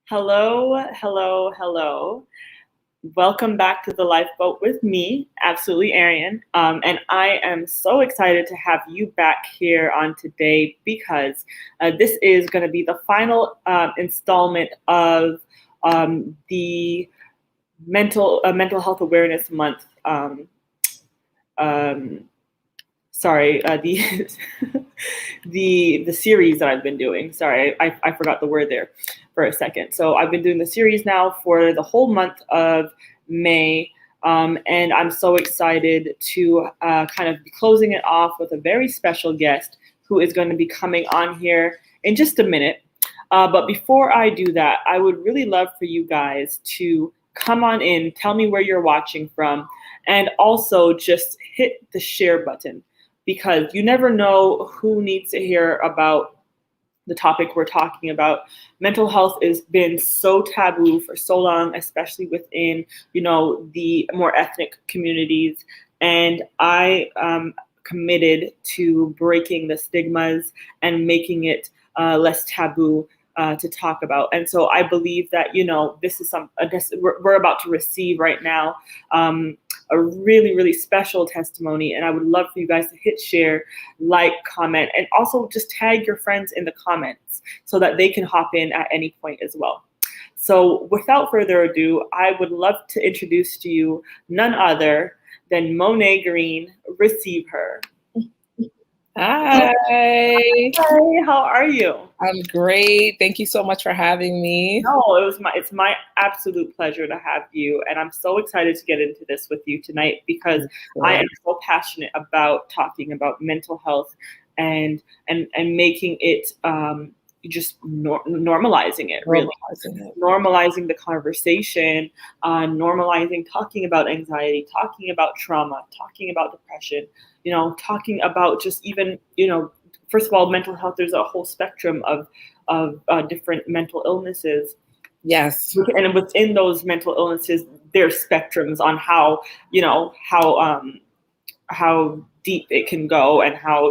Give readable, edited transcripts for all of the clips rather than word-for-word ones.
Hello, hello, hello. Welcome back to the Lifeboat with me, absolutely Arian. And I am so excited to have you back here on today because this is going to be the final installment of the mental health awareness month. Um, sorry, the the series that I've been doing. Sorry, I forgot the word there for a second. So I've been doing the series now for the whole month of May. And I'm so excited to kind of be closing it off with a very special guest who is going to be coming on here in just a minute. But before I do that, I would really love for you guys to come on in, tell me where you're watching from, and also just hit the share button because you never know who needs to hear about the topic we're talking about. Mental health has been so taboo for so long, especially within, the more ethnic communities. And I am committed to breaking the stigmas and making it less taboo to talk about. And so I believe that, this is we're about to receive right now. A really, really special testimony. And I would love for you guys to hit share, like, comment, and also just tag your friends in the comments so that they can hop in at any point as well. So without further ado, I would love to introduce to you none other than Monet Green. Receive her. Hi. Hi, how are you? I'm great. Thank you so much for having me. No, it's my absolute pleasure to have you, and I'm so excited to get into this with you tonight because I am so passionate about talking about mental health and making it just normalizing it, really. Normalizing the conversation, normalizing talking about anxiety, talking about trauma, talking about depression, talking about just even, first of all, mental health. There's a whole spectrum of different mental illnesses. Yes. And within those mental illnesses, there's spectrums on how, how deep it can go and how,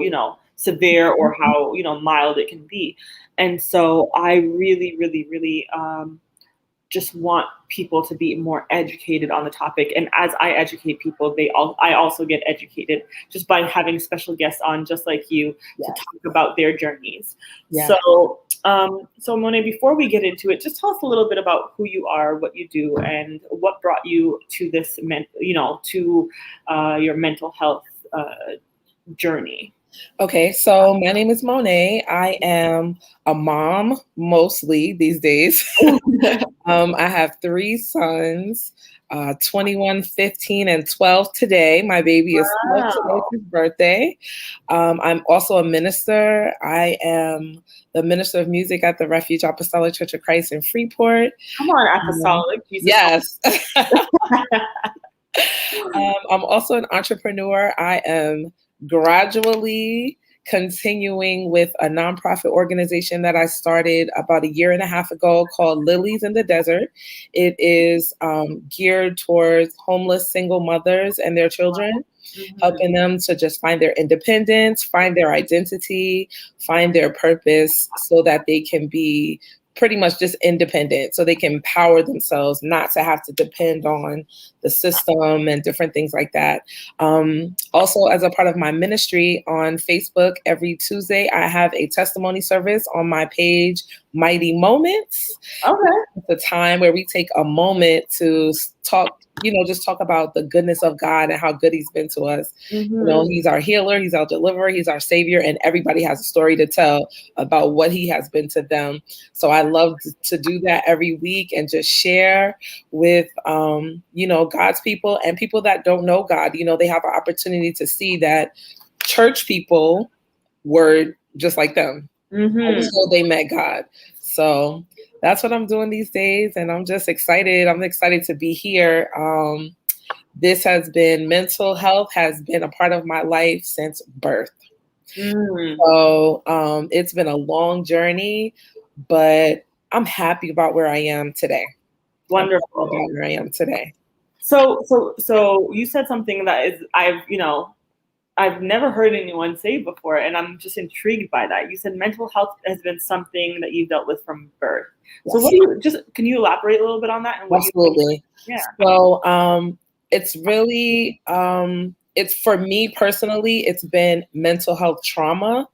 severe or how, mild it can be. And so I really, really, really just want people to be more educated on the topic. And as I educate people, I also get educated just by having special guests on, just like you, to talk about their journeys. Yes. So Monet, before we get into it, just tell us a little bit about who you are, what you do, and what brought you to this, to your mental health journey. Okay, so my name is Monet. I am a mom mostly these days. I have 3 sons, 21, 15, and 12 today. My baby is 12 today, his birthday. I'm also a minister. I am the minister of music at the Refuge Apostolic Church of Christ in Freeport. Come on, Apostolic. Yes. I'm also an entrepreneur. I am gradually continuing with a nonprofit organization that I started about 1.5 years ago called Lilies in the Desert. It is geared towards homeless single mothers and their children, helping them to just find their independence, find their identity, find their purpose so that they can be pretty much just independent, so they can empower themselves, not to have to depend on the system and different things like that. Also, as a part of my ministry on Facebook, every Tuesday, I have a testimony service on my page, Mighty Moments. Okay. It's a time where we take a moment to talk, just talk about the goodness of God and how good he's been to us. He's our healer, he's our deliverer, he's our savior, and everybody has a story to tell about what he has been to them. So I love to do that every week and just share with, God's people and people that don't know God. They have an opportunity to see that church people were just like them until they met God. So that's what I'm doing these days. And I'm just excited. I'm excited to be here. Mental health has been a part of my life since birth. So it's been a long journey, but I'm happy about where I am today. Wonderful. About where I am today. So you said something that is, I've never heard anyone say before, and I'm just intrigued by that. You said mental health has been something that you've dealt with from birth. So Yes. can you elaborate a little bit on that and what Absolutely. Yeah. So it's really it's for me personally, it's been mental health trauma,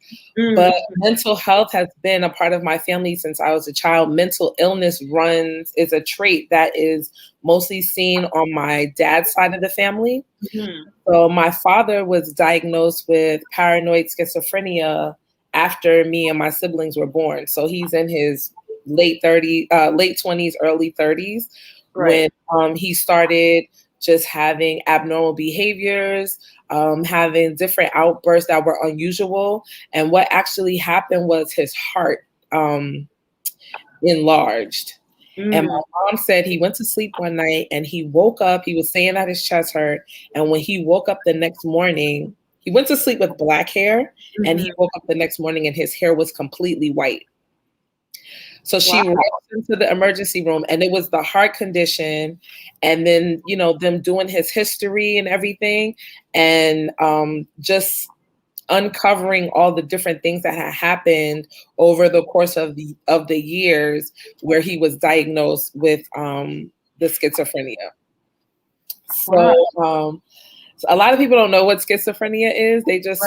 but mental health has been a part of my family since I was a child. Mental illness is a trait that is mostly seen on my dad's side of the family. So my father was diagnosed with paranoid schizophrenia after me and my siblings were born. So he's in his late 20s, early 30s, Right. when he started just having abnormal behaviors, having different outbursts that were unusual. And what actually happened was his heart enlarged. And my mom said he went to sleep one night and he woke up, he was saying that his chest hurt. And when he woke up the next morning, he went to sleep with black hair and he woke up the next morning and his hair was completely white. So she rushed into the emergency room and it was the heart condition and then, them doing his history and everything and just uncovering all the different things that had happened over the course of the years where he was diagnosed with the schizophrenia. So a lot of people don't know what schizophrenia is. They just,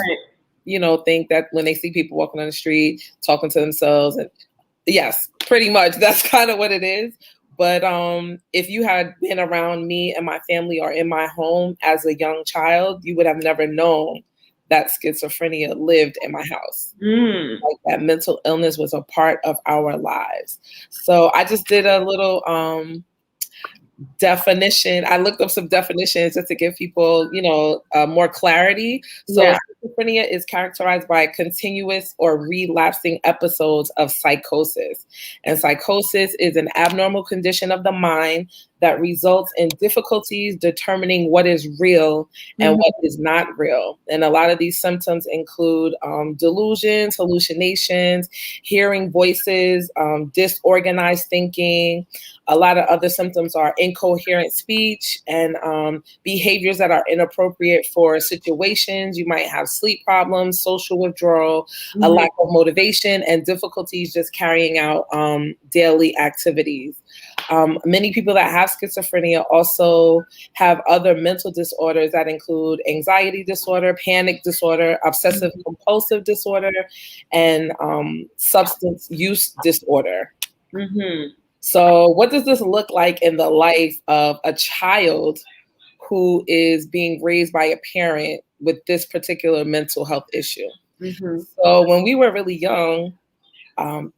think that when they see people walking on the street, talking to themselves and yes, pretty much. That's kind of what it is. But if you had been around me and my family or in my home as a young child, you would have never known that schizophrenia lived in my house. Like that mental illness was a part of our lives. So I just did a little definition. I looked up some definitions just to give people, more clarity. So schizophrenia is characterized by continuous or relapsing episodes of psychosis. And psychosis is an abnormal condition of the mind that results in difficulties determining what is real and what is not real. And a lot of these symptoms include delusions, hallucinations, hearing voices, disorganized thinking. A lot of other symptoms are incoherent speech and behaviors that are inappropriate for situations. You might have sleep problems, social withdrawal, a lack of motivation, and difficulties just carrying out daily activities. Many people that have schizophrenia also have other mental disorders that include anxiety disorder, panic disorder, obsessive compulsive disorder, and substance use disorder. So what does this look like in the life of a child who is being raised by a parent with this particular mental health issue? So when we were really young,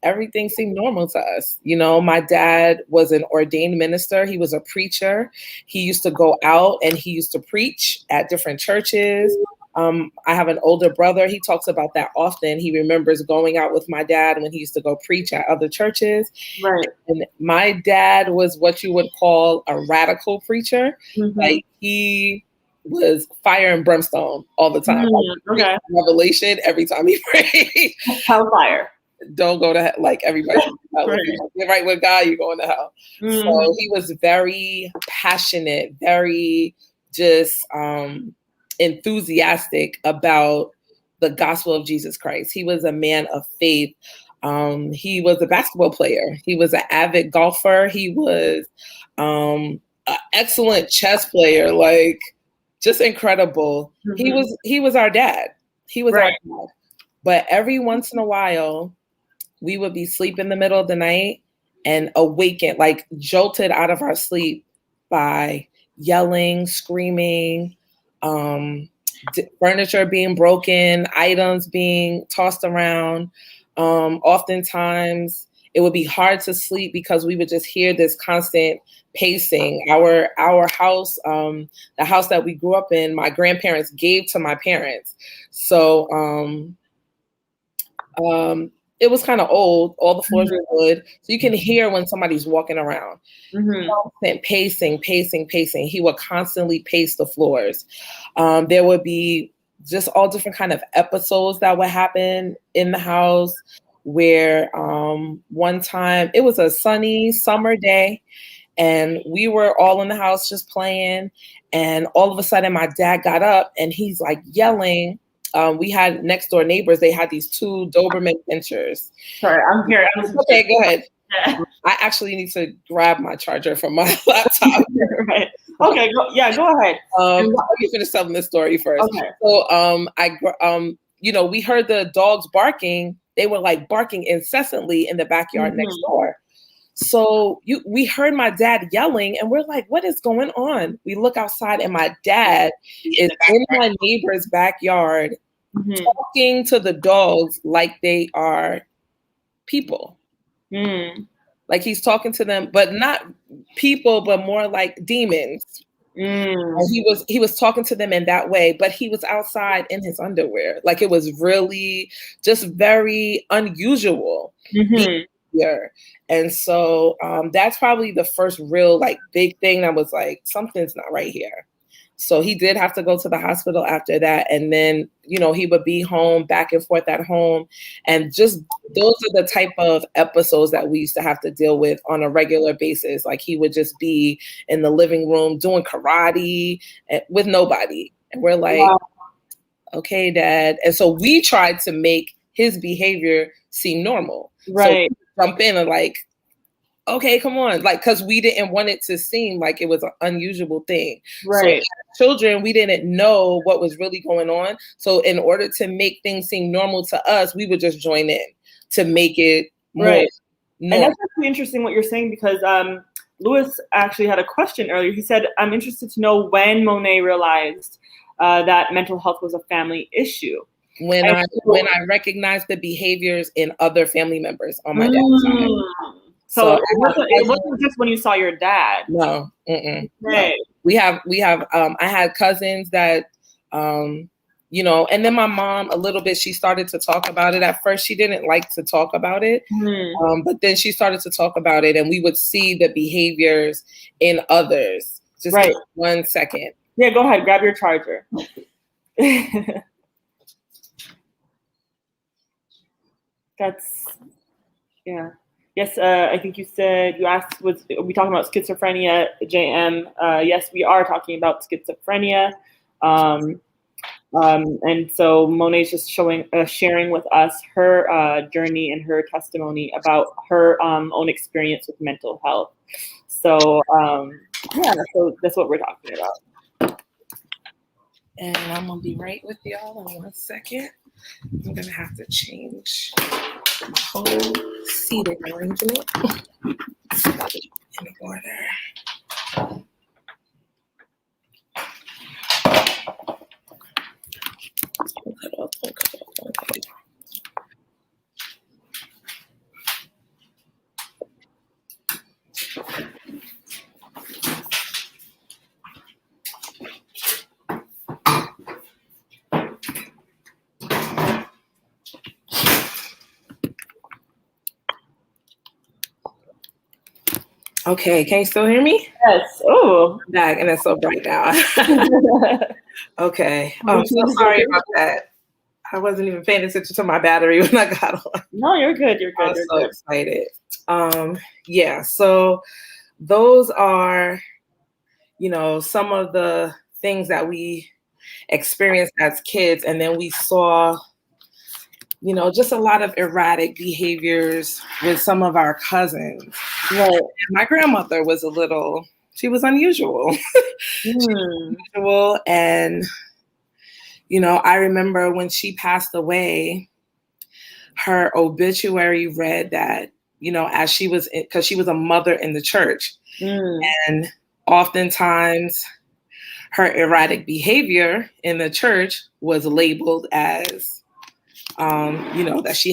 everything seemed normal to us. My dad was an ordained minister. He was a preacher. He used to go out and he used to preach at different churches. I have an older brother. He talks about that often. He remembers going out with my dad when he used to go preach at other churches. Right. And my dad was what you would call a radical preacher. Like he was fire and brimstone all the time. Like, revelation every time he prayed. Hellfire. Don't go to hell, like everybody. If you get right with God, you're going to hell. So he was very passionate, very just enthusiastic about the gospel of Jesus Christ. He was a man of faith. He was a basketball player. He was an avid golfer. He was an excellent chess player, like just incredible. He was our dad. He was our dad. But every once in a while, we would be asleep in the middle of the night and awakened, like jolted out of our sleep by yelling, screaming, furniture being broken, items being tossed around. Oftentimes it would be hard to sleep because we would just hear this constant pacing. Our house, the house that we grew up in, my grandparents gave to my parents. So it was kind of old. All the floors were wood. So you can hear when somebody's walking around. Constant pacing. He would constantly pace the floors. There would be just all different kind of episodes that would happen in the house where one time it was a sunny summer day and we were all in the house just playing. And all of a sudden my dad got up and he's like yelling. We had next door neighbors. They had these two Doberman pinchers. Sorry, I'm here. Okay, go ahead. Yeah. I actually need to grab my charger from my laptop. Right. Okay. Go ahead. Let me finish telling this story first. Okay. So, we heard the dogs barking. They were like barking incessantly in the backyard next door. So we heard my dad yelling, and we're like, "What is going on?" We look outside, and my dad is in my neighbor's backyard talking to the dogs like they are people. Like he's talking to them, but not people, but more like demons. And he was talking to them in that way, but he was outside in his underwear. Like it was really just very unusual behavior. And so that's probably the first real like big thing that was like, something's not right here. So he did have to go to the hospital after that. And then, he would be home, back and forth at home. And just those are the type of episodes that we used to have to deal with on a regular basis. Like he would just be in the living room doing karate with nobody. And we're like, wow. Okay, Dad. And so we tried to make his behavior seem normal. Right. So jump in and like, okay, come on. Like, because we didn't want it to seem like it was an unusual thing. Right. So children, we didn't know what was really going on. So in order to make things seem normal to us, we would just join in to make it more right. normal. And that's actually interesting what you're saying, because Lewis actually had a question earlier. He said, I'm interested to know when Monet realized that mental health was a family issue. When I recognized the behaviors in other family members on my dad's side. So it wasn't just when you saw your dad. No. Right. No. We have I had cousins that and then my mom a little bit, she started to talk about it. At first she didn't like to talk about it. But then she started to talk about it, and we would see the behaviors in others. Just right. 1 second. Yeah, go ahead, grab your charger. Yeah. Yes, I think you asked, are we talking about schizophrenia, JM? Yes, we are talking about schizophrenia. And so Monet's just sharing with us her journey and her testimony about her own experience with mental health. So, so that's what we're talking about. And I'm going to be right with y'all in 1 second. I'm going to have to change my whole seating arrangement in order. Okay, can you still hear me? Yes. Oh, back, and it's so bright now. Okay. I'm so sorry about that. I wasn't even paying attention to my battery when I got on. No, you're good. You're good. I'm so excited. So those are, some of the things that we experienced as kids, and then we saw just a lot of erratic behaviors with some of our cousins. Right. My grandmother was she was unusual. And, I remember when she passed away, her obituary read that, as she was, because she was a mother in the church. And oftentimes her erratic behavior in the church was labeled as, that she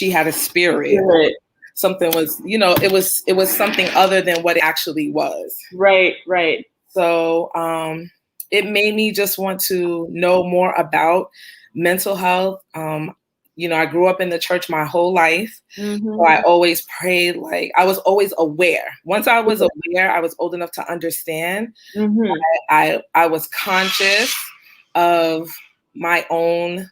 had a spirit. Right. Something was, it was something other than what it actually was. Right. So it made me just want to know more about mental health. I grew up in the church my whole life. So I always prayed, like I was always aware. Once I was aware, I was old enough to understand. I was conscious of my own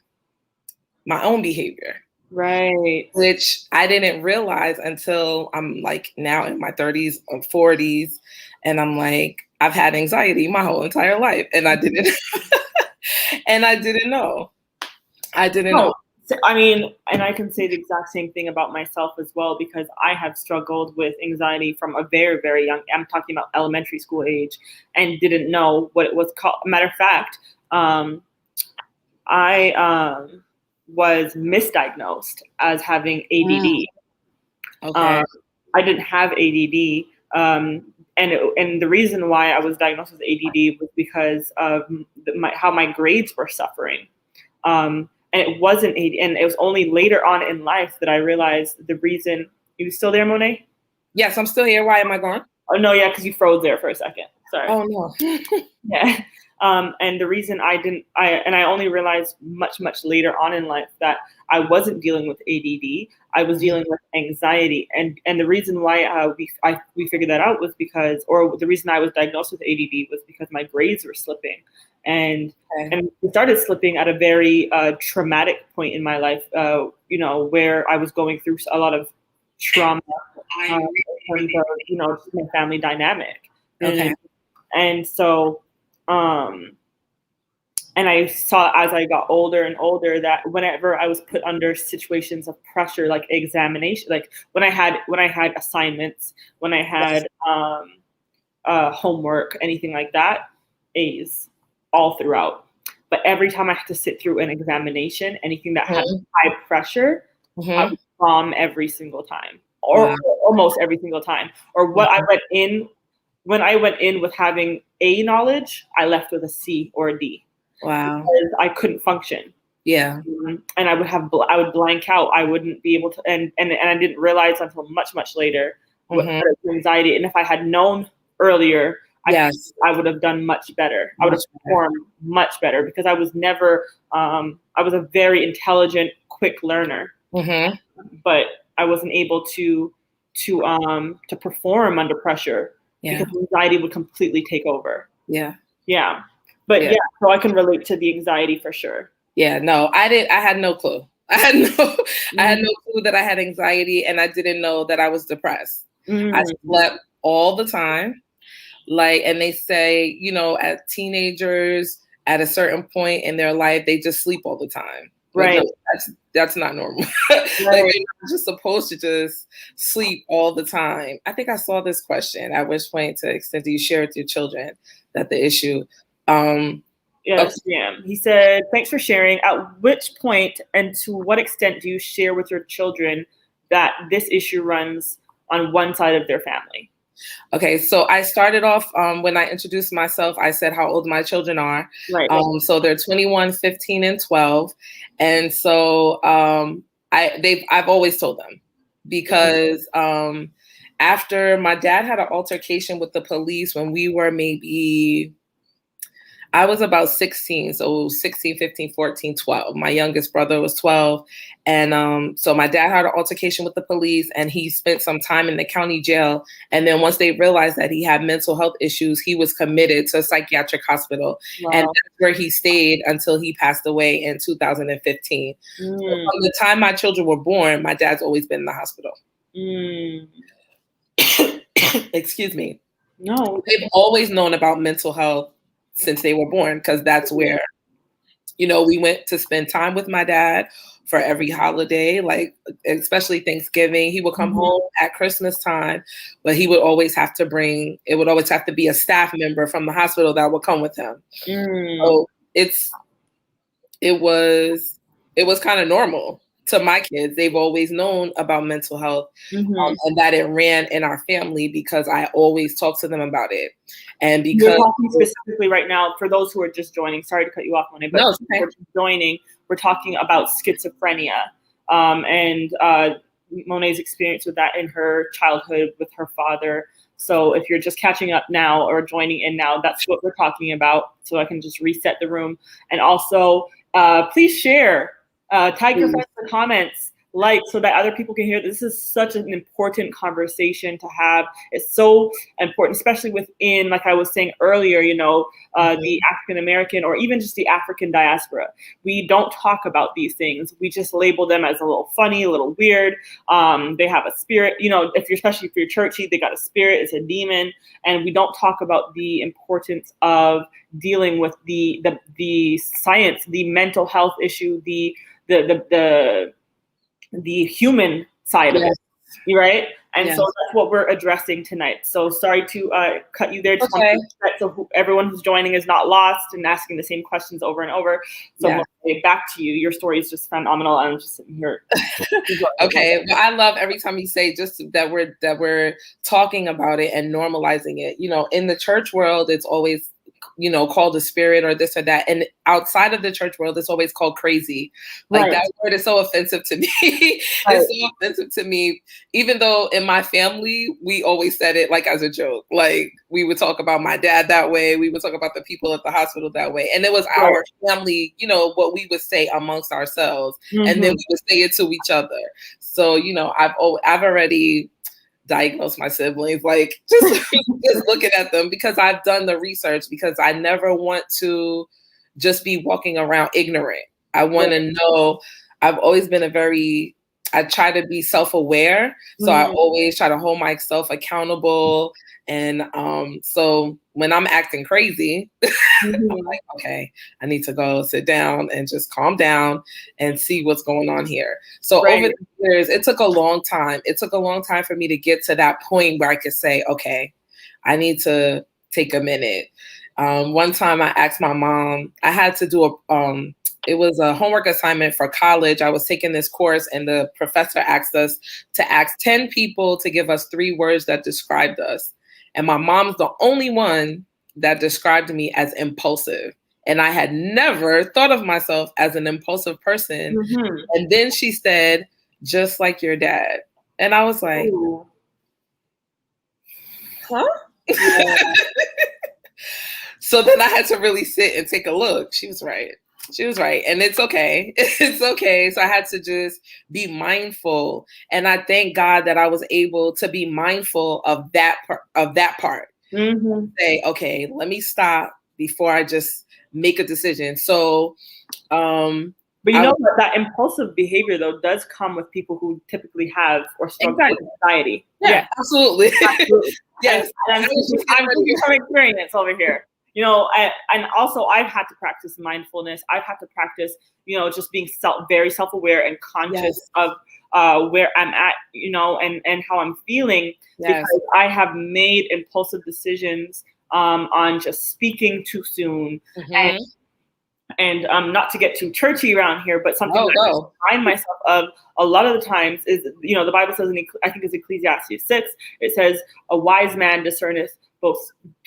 behavior. Right. which I didn't realize until I'm like now in my 30s or 40s. And I'm like, I've had anxiety my whole entire life. And I didn't, and I didn't know. I didn't know. No, I mean, and I can say the exact same thing about myself as well, because I have struggled with anxiety from a very, very young, I'm talking about elementary school age, and didn't know what it was called. Matter of fact, I was misdiagnosed as having ADD. Okay. I didn't have ADD. And the reason why I was diagnosed with ADD was because of how my grades were suffering. And it wasn't ADD, and it was only later on in life that I realized the reason. You still there, Monet? Yes, I'm still here. Why am I gone? Oh no, yeah, because you froze there for a second. Sorry. Oh no. Yeah. And the reason I only realized much later on in life that I wasn't dealing with ADD. I was dealing with anxiety, and the reason why we figured that out was because, or the reason I was diagnosed with ADD was because my grades were slipping, and it started slipping at a very traumatic point in my life. Where I was going through a lot of trauma in terms of just my family dynamic. Okay. And so, and I saw as I got older and older that whenever I was put under situations of pressure, like examination, like when I had assignments, when I had homework, anything like that, A's all throughout. But every time I had to sit through an examination, anything that had high pressure, I would bomb every single time, or almost every single time. Or what I went in. When I went in with having A knowledge, I left with a C or a D. Wow. Because I couldn't function. Yeah. And I would blank out. I wouldn't be able to, and I didn't realize until much later what anxiety. And if I had known earlier, I would have done much better. I would have performed much better, because I was never, I was a very intelligent, quick learner, but I wasn't able to perform under pressure. Because anxiety would completely take over. Yeah. But so I can relate to the anxiety for sure. Yeah, no, I had no clue. I had no clue that I had anxiety, and I didn't know that I was depressed. I slept all the time. And they say, as teenagers at a certain point in their life, they just sleep all the time. Right. That's not normal. You're not just supposed to just sleep all the time. I think I saw this question. At which point, to extent that you share with your children that the issue. Yes, Jam. He said, "Thanks for sharing. At which point and to what extent do you share with your children that this issue runs on one side of their family?" Okay, so I started off when I introduced myself, I said how old my children are. Right. So they're 21, 15, and 12. And so I've always told them, because after my dad had an altercation with the police when we were I was about 16, so 16, 15, 14, 12. My youngest brother was 12. And so my dad had an altercation with the police, and he spent some time in the county jail. And then once they realized that he had mental health issues, he was committed to a psychiatric hospital. Wow. And that's where he stayed until he passed away in 2015. So from the time my children were born, my dad's always been in the hospital. Excuse me. No. They've always known about mental health since they were born, because that's where, we went to spend time with my dad for every holiday, like especially Thanksgiving. He would come home at Christmas time, but he would always have to be a staff member from the hospital that would come with him. So it was kind of normal to my kids. They've always known about mental health, and that it ran in our family, because I always talk to them about it. And because we're talking specifically right now, for those who are just joining, sorry to cut you off, Monet, but we're just joining, we're talking about schizophrenia, and Monet's experience with that in her childhood with her father. So if you're just catching up now or joining in now, that's what we're talking about. So I can just reset the room. And also, please share. Tag your friends in the comments. like, so that other people can hear. This is such an important conversation to have. It's so important, especially within, like I was saying earlier, the African American or even just the African diaspora. We don't talk about these things. We just label them as a little funny, a little weird. They have a spirit, especially if you're churchy, they got a spirit, it's a demon. And we don't talk about the importance of dealing with the science, the mental health issue, the human side of it, right? And so that's what we're addressing tonight. So sorry to cut you there. Just want to so everyone who's joining is not lost and asking the same questions over and over. So back to you. Your story is just phenomenal. I'm just sitting here. Okay. Well, I love every time you say just that we're talking about it and normalizing it. In the church world, it's always called a spirit or this or that. And outside of the church world, it's always called crazy. Like that word is so offensive to me. It's so offensive to me, even though in my family, we always said it like as a joke. Like we would talk about my dad that way. We would talk about the people at the hospital that way. And it was our family, what we would say amongst ourselves. And then we would say it to each other. So, I've already diagnose my siblings, like just looking at them, because I've done the research, because I never want to just be walking around ignorant. I want to know. I've always been I try to be self-aware. So I always try to hold myself accountable. And so when I'm acting crazy, I'm like, okay, I need to go sit down and just calm down and see what's going on here. So over the years, it took a long time. It took a long time for me to get to that point where I could say, okay, I need to take a minute. One time I asked my mom, I had to do it was a homework assignment for college. I was taking this course and the professor asked us to ask 10 people to give us 3 words that described us. And my mom's the only one that described me as impulsive. And I had never thought of myself as an impulsive person. And then she said, just like your dad. And I was like, huh? Yeah. So then I had to really sit and take a look. She was right. And it's okay. It's okay. So I had to just be mindful. And I thank God that I was able to be mindful of that part. Say, okay, let me stop before I just make a decision. So, but that impulsive behavior though does come with people who typically have or struggle with anxiety. Yeah, absolutely. Yes. And I'm speaking from experience over here. And also I've had to practice mindfulness. I've had to practice, just being very self-aware and conscious of where I'm at, and how I'm feeling, because I have made impulsive decisions on just speaking too soon. And not to get too churchy around here, but something that I find myself of a lot of the times is, the Bible says, I think it's Ecclesiastes 6, it says, a wise man discerneth both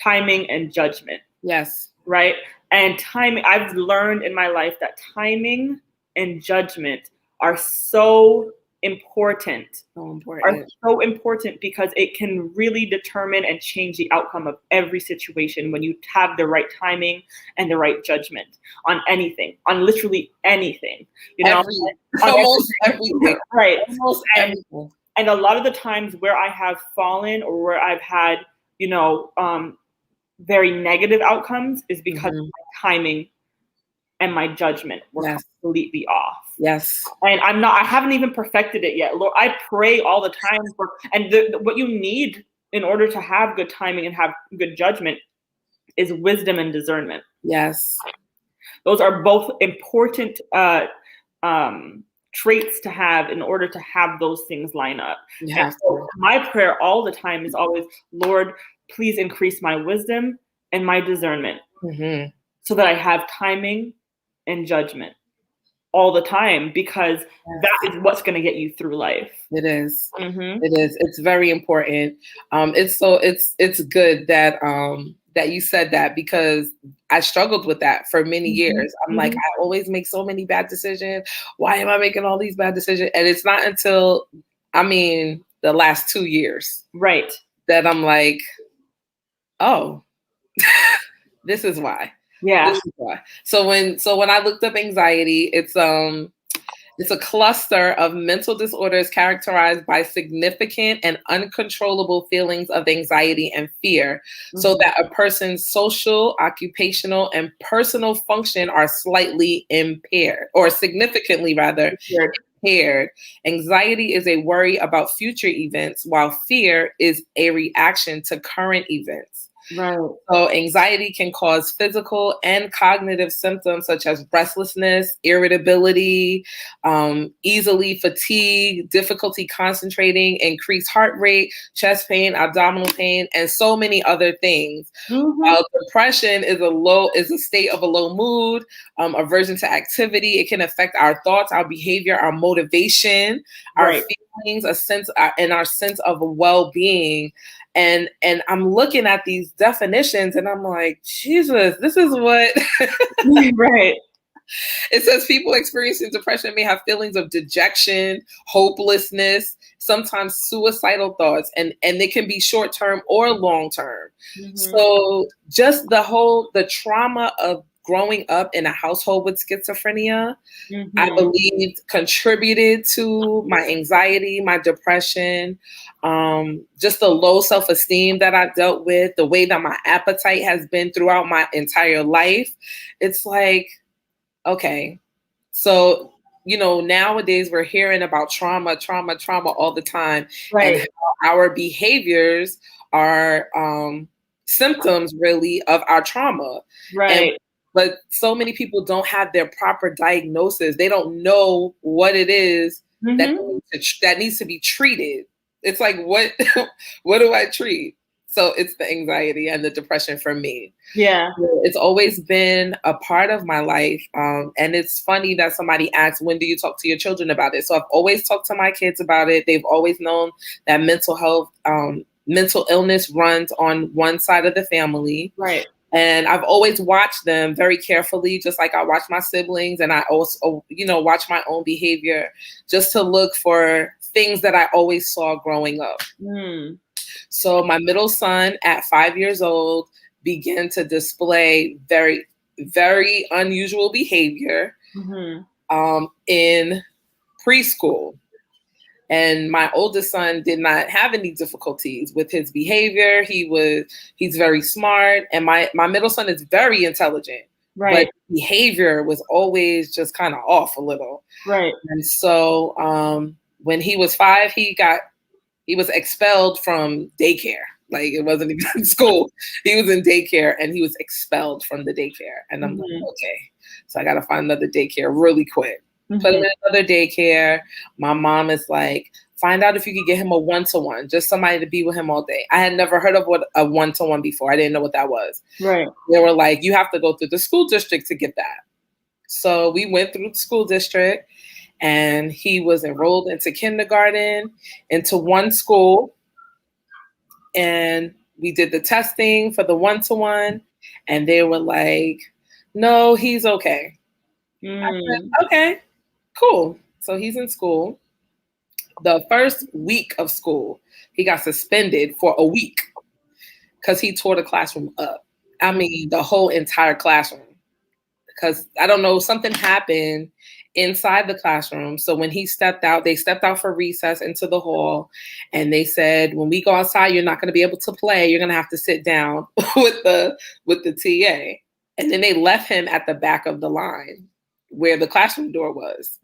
timing and judgment. Yes. Right. And timing, I've learned in my life that timing and judgment are so important. Are so important because it can really determine and change the outcome of every situation when you have the right timing and the right judgment on anything, on literally anything. Almost everything. Right. Almost everything. And a lot of the times where I have fallen or where I've had, very negative outcomes is because my timing and my judgment were completely off. Yes. And I haven't even perfected it yet. Lord, I pray all the time what you need in order to have good timing and have good judgment is wisdom and discernment. Yes. Those are both important traits to have in order to have those things line up. And so my prayer all the time is always, Lord, please increase my wisdom and my discernment so that I have timing and judgment all the time, because that is what's going to get you through life. It is. It is. It's very important. It's good that that you said that, because I struggled with that for many years. I'm like, I always make so many bad decisions. Why am I making all these bad decisions? And it's not until, the last 2 years, right, that I'm like, oh, this is why. Yeah. This is why. So when I looked up anxiety, it's It's a cluster of mental disorders characterized by significant and uncontrollable feelings of anxiety and fear, so that a person's social, occupational, and personal function are slightly impaired, or significantly rather impaired. Anxiety is a worry about future events, while fear is a reaction to current events. Right. So anxiety can cause physical and cognitive symptoms such as restlessness, irritability, easily fatigue, difficulty concentrating, increased heart rate, chest pain, abdominal pain, and so many other things. While depression is a state of a low mood, aversion to activity. It can affect our thoughts, our behavior, our motivation, our feelings, our sense of well-being. And I'm looking at these definitions and I'm like, Jesus, this is what right. It says people experiencing depression may have feelings of dejection, hopelessness, sometimes suicidal thoughts, and they can be short-term or long-term. So just the trauma of growing up in a household with schizophrenia, I believe contributed to my anxiety, my depression, just the low self-esteem that I dealt with, the way that my appetite has been throughout my entire life. It's like, okay, so, nowadays we're hearing about trauma all the time. Right. And how our behaviors are symptoms really of our trauma. Right. But so many people don't have their proper diagnosis. They don't know what it is that needs to be treated. It's like, what do I treat? So it's the anxiety and the depression for me. Yeah. It's always been a part of my life. And it's funny that somebody asked, when do you talk to your children about it? So I've always talked to my kids about it. They've always known that mental illness runs on one side of the family. Right. And I've always watched them very carefully, just like I watch my siblings. And I also, watch my own behavior just to look for things that I always saw growing up. So my middle son at 5 years old began to display very, very unusual behavior in preschool. And my oldest son did not have any difficulties with his behavior. He's very smart. And my middle son is very intelligent. Right. But behavior was always just kind of off a little. Right. And so when he was 5, he was expelled from daycare. Like, it wasn't even in school. He was in daycare and he was expelled from the daycare. And I'm like, okay, so I got to find another daycare really quick. Put him in another daycare. My mom is like, find out if you could get him a one-to-one, just somebody to be with him all day. I had never heard of what a one-to-one before. I didn't know what that was. Right. They were like, you have to go through the school district to get that. So we went through the school district. And he was enrolled into kindergarten, into one school. And we did the testing for the one-to-one. And they were like, no, he's okay. I said, okay, cool. So he's in school. The first week of school, he got suspended for a week because he tore the classroom up. I mean, the whole entire classroom. Because, I don't know, something happened inside the classroom. So when he stepped out, they stepped out for recess into the hall. And they said, when we go outside, you're not going to be able to play. You're going to have to sit down with the TA. And then they left him at the back of the line where the classroom door was.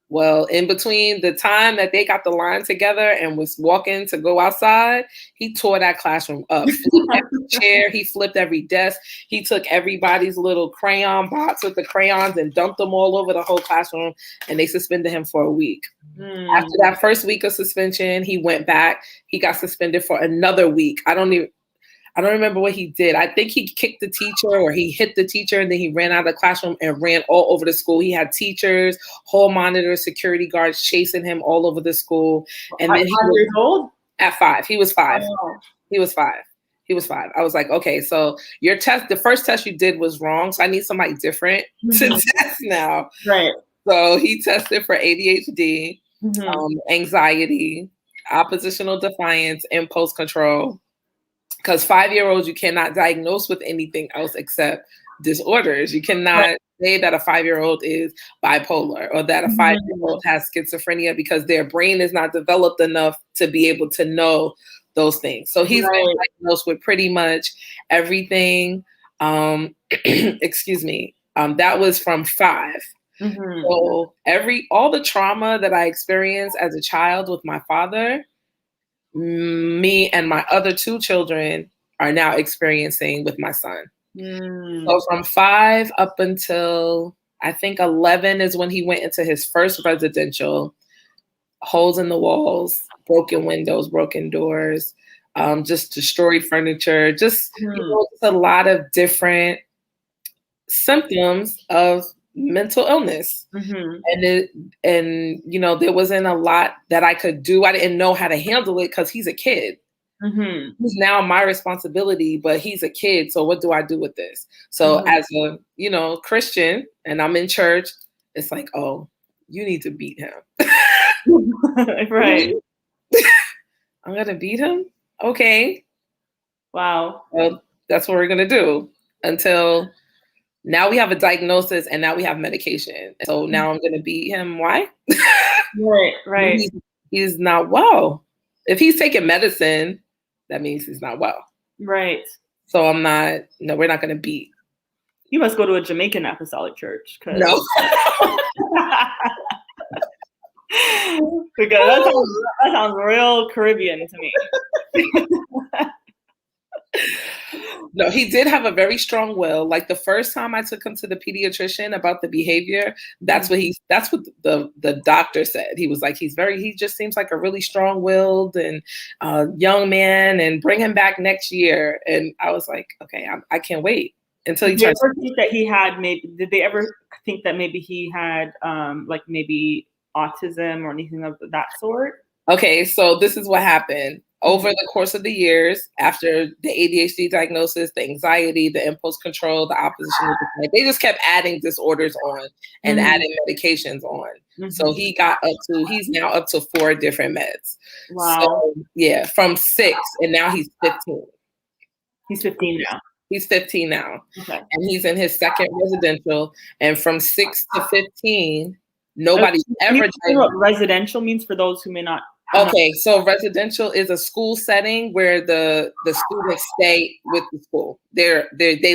Well, in between the time that they got the line together and was walking to go outside, he tore that classroom up. Flipped every chair, he flipped every desk. He took everybody's little crayon box with the crayons and dumped them all over the whole classroom, and they suspended him for a week. After that first week of suspension, he went back. He got suspended for another week. I don't remember what he did. I think he kicked the teacher or he hit the teacher, and then he ran out of the classroom and ran all over the school. He had teachers, hall monitors, security guards chasing him all over the school. And then he was 5 years old? At 5. He was 5. Oh. He was 5. I was like, okay, so the first test you did was wrong. So I need somebody different to test now. Right. So he tested for ADHD, anxiety, oppositional defiance, impulse control. Because 5-year-olds, you cannot diagnose with anything else except disorders. You cannot say that a 5-year-old is bipolar or that a 5-year-old has schizophrenia because their brain is not developed enough to be able to know those things. So he's been diagnosed with pretty much everything. Excuse me. That was from 5. So all the trauma that I experienced as a child with my father, me and my other 2 children are now experiencing with my son. So from 5 up until I think 11 is when he went into his first residential. Holes in the walls, broken windows, broken doors, just destroyed furniture, just, just a lot of different symptoms of mental illness. And there wasn't a lot that I could do. I didn't know how to handle it because he's a kid. He's now my responsibility, but he's a kid. So what do I do with this? So as a, Christian, and I'm in church, it's like, oh, you need to beat him. Right. I'm going to beat him? Okay. Wow. Well, that's what we're going to do until now we have a diagnosis and now we have medication. So now I'm going to beat him. Why? Right. He's not well. If he's taking medicine, that means he's not well. Right. So we're not going to beat. You must go to a Jamaican Apostolic church. No. Because that sounds real Caribbean to me. No, he did have a very strong will. Like the first time I took him to the pediatrician about the behavior, that's what the doctor said. He was like, he just seems like a really strong-willed and young man, and bring him back next year. And I was like, okay, I can't wait until he turns. Did they ever think that maybe he had maybe autism or anything of that sort? Okay, so this is what happened. Over the course of the years, after the ADHD diagnosis, the anxiety, the impulse control, the opposition, they just kept adding disorders on and adding medications on. So he's now up to 4 different meds. Wow. So, yeah, from 6, and now he's 15. He's 15 now. He's 15 now. Okay. And he's in his second residential. And from 6 to 15, nobody's ever diagnosed. What residential means for those who may not. Okay, so residential is a school setting where the students stay with the school. They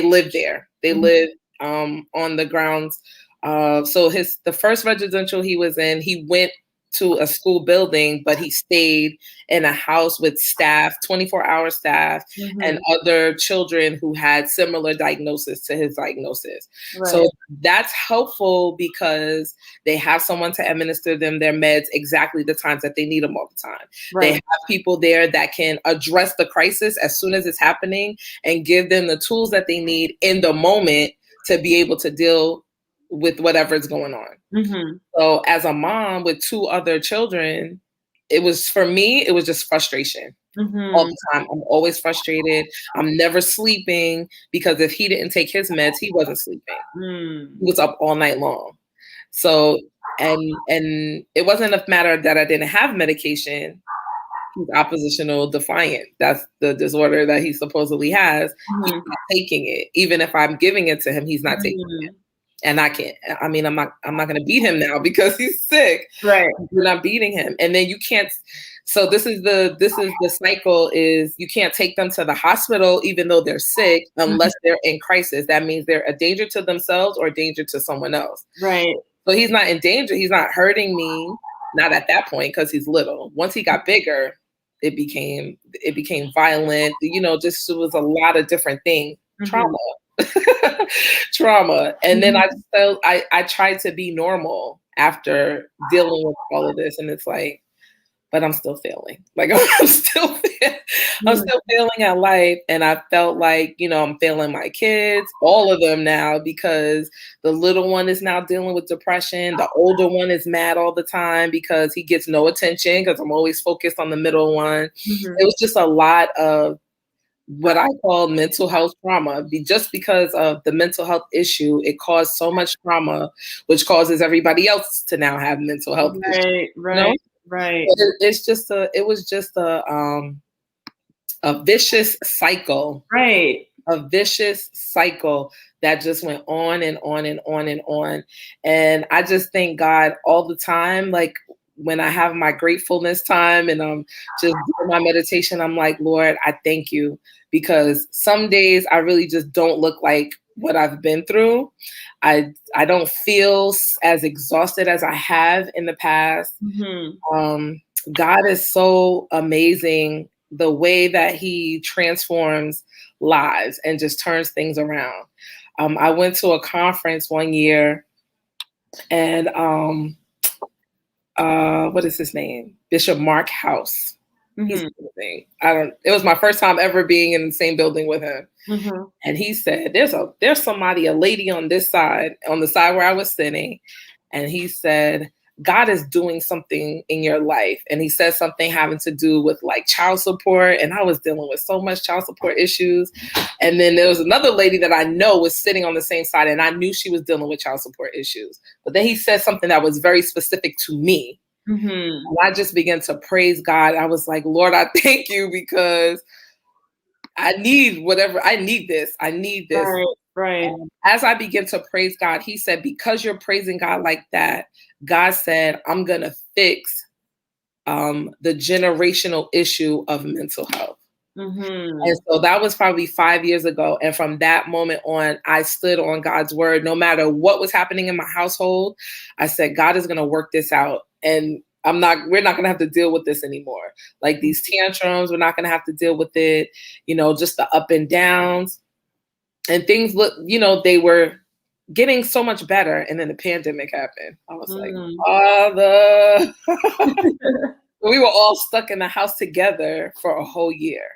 live there. They live on the grounds. So the first residential he was in, he went to a school building, but he stayed in a house with staff, 24-hour staff, and other children who had similar diagnosis to his diagnosis. Right. So that's helpful because they have someone to administer them their meds exactly the times that they need them all the time. Right. They have people there that can address the crisis as soon as it's happening and give them the tools that they need in the moment to be able to deal with whatever is going on. So as a mom with 2 other children, it was just frustration all the time. I'm always frustrated. I'm never sleeping because if he didn't take his meds, he wasn't sleeping. He was up all night long. So, and it wasn't a matter that I didn't have medication. He's oppositional defiant. That's the disorder that he supposedly has. He's not taking it. Even if I'm giving it to him, he's not taking it. And I'm not going to beat him now because he's sick. Right. We're not beating him. And then you can't. So this is the cycle is you can't take them to the hospital, even though they're sick, unless they're in crisis. That means they're a danger to themselves or a danger to someone else. Right. So he's not in danger. He's not hurting me. Not at that point, because he's little. Once he got bigger, it became violent. Just it was a lot of different things. Trauma. And then I tried to be normal after dealing with all of this, and it's like, but I'm still failing. Like I'm still failing at life, and I felt like I'm failing my kids, all of them now, because the little one is now dealing with depression. The older one is mad all the time because he gets no attention because I'm always focused on the middle one. It was just a lot of what I call mental health trauma. Just because of the mental health issue, it caused so much trauma, which causes everybody else to now have mental health issues. Right. It was just a vicious cycle. Right. a vicious cycle that just went on and on and on and on. And I just thank God all the time. Like when I have my gratefulness time and I'm just doing my meditation, I'm like, Lord, I thank you, because some days I really just don't look like what I've been through. I don't feel as exhausted as I have in the past. God is so amazing, the way that he transforms lives and just turns things around. I went to a conference one year, and what is his name? Bishop Mark House. He's amazing. It was my first time ever being in the same building with him. And he said, there's somebody, a lady on this side, on the side where I was sitting. And he said, God is doing something in your life. And he said something having to do with like child support. And I was dealing with so much child support issues. And then there was another lady that I know was sitting on the same side, and I knew she was dealing with child support issues. But then he said something that was very specific to me. And I just began to praise God. I was like, Lord, I thank you, because I need whatever. I need this. I need this. Right. As I began to praise God, he said, because you're praising God like that, God said, I'm going to fix the generational issue of mental health. And so that was probably 5 years ago. And from that moment on, I stood on God's word. No matter what was happening in my household, I said, God is going to work this out. And we're not going to have to deal with this anymore. Like these tantrums, we're not going to have to deal with it. You know, just the up and downs, and things look, you know, they were getting so much better. And then the pandemic happened. I was like, we were all stuck in the house together for a whole year.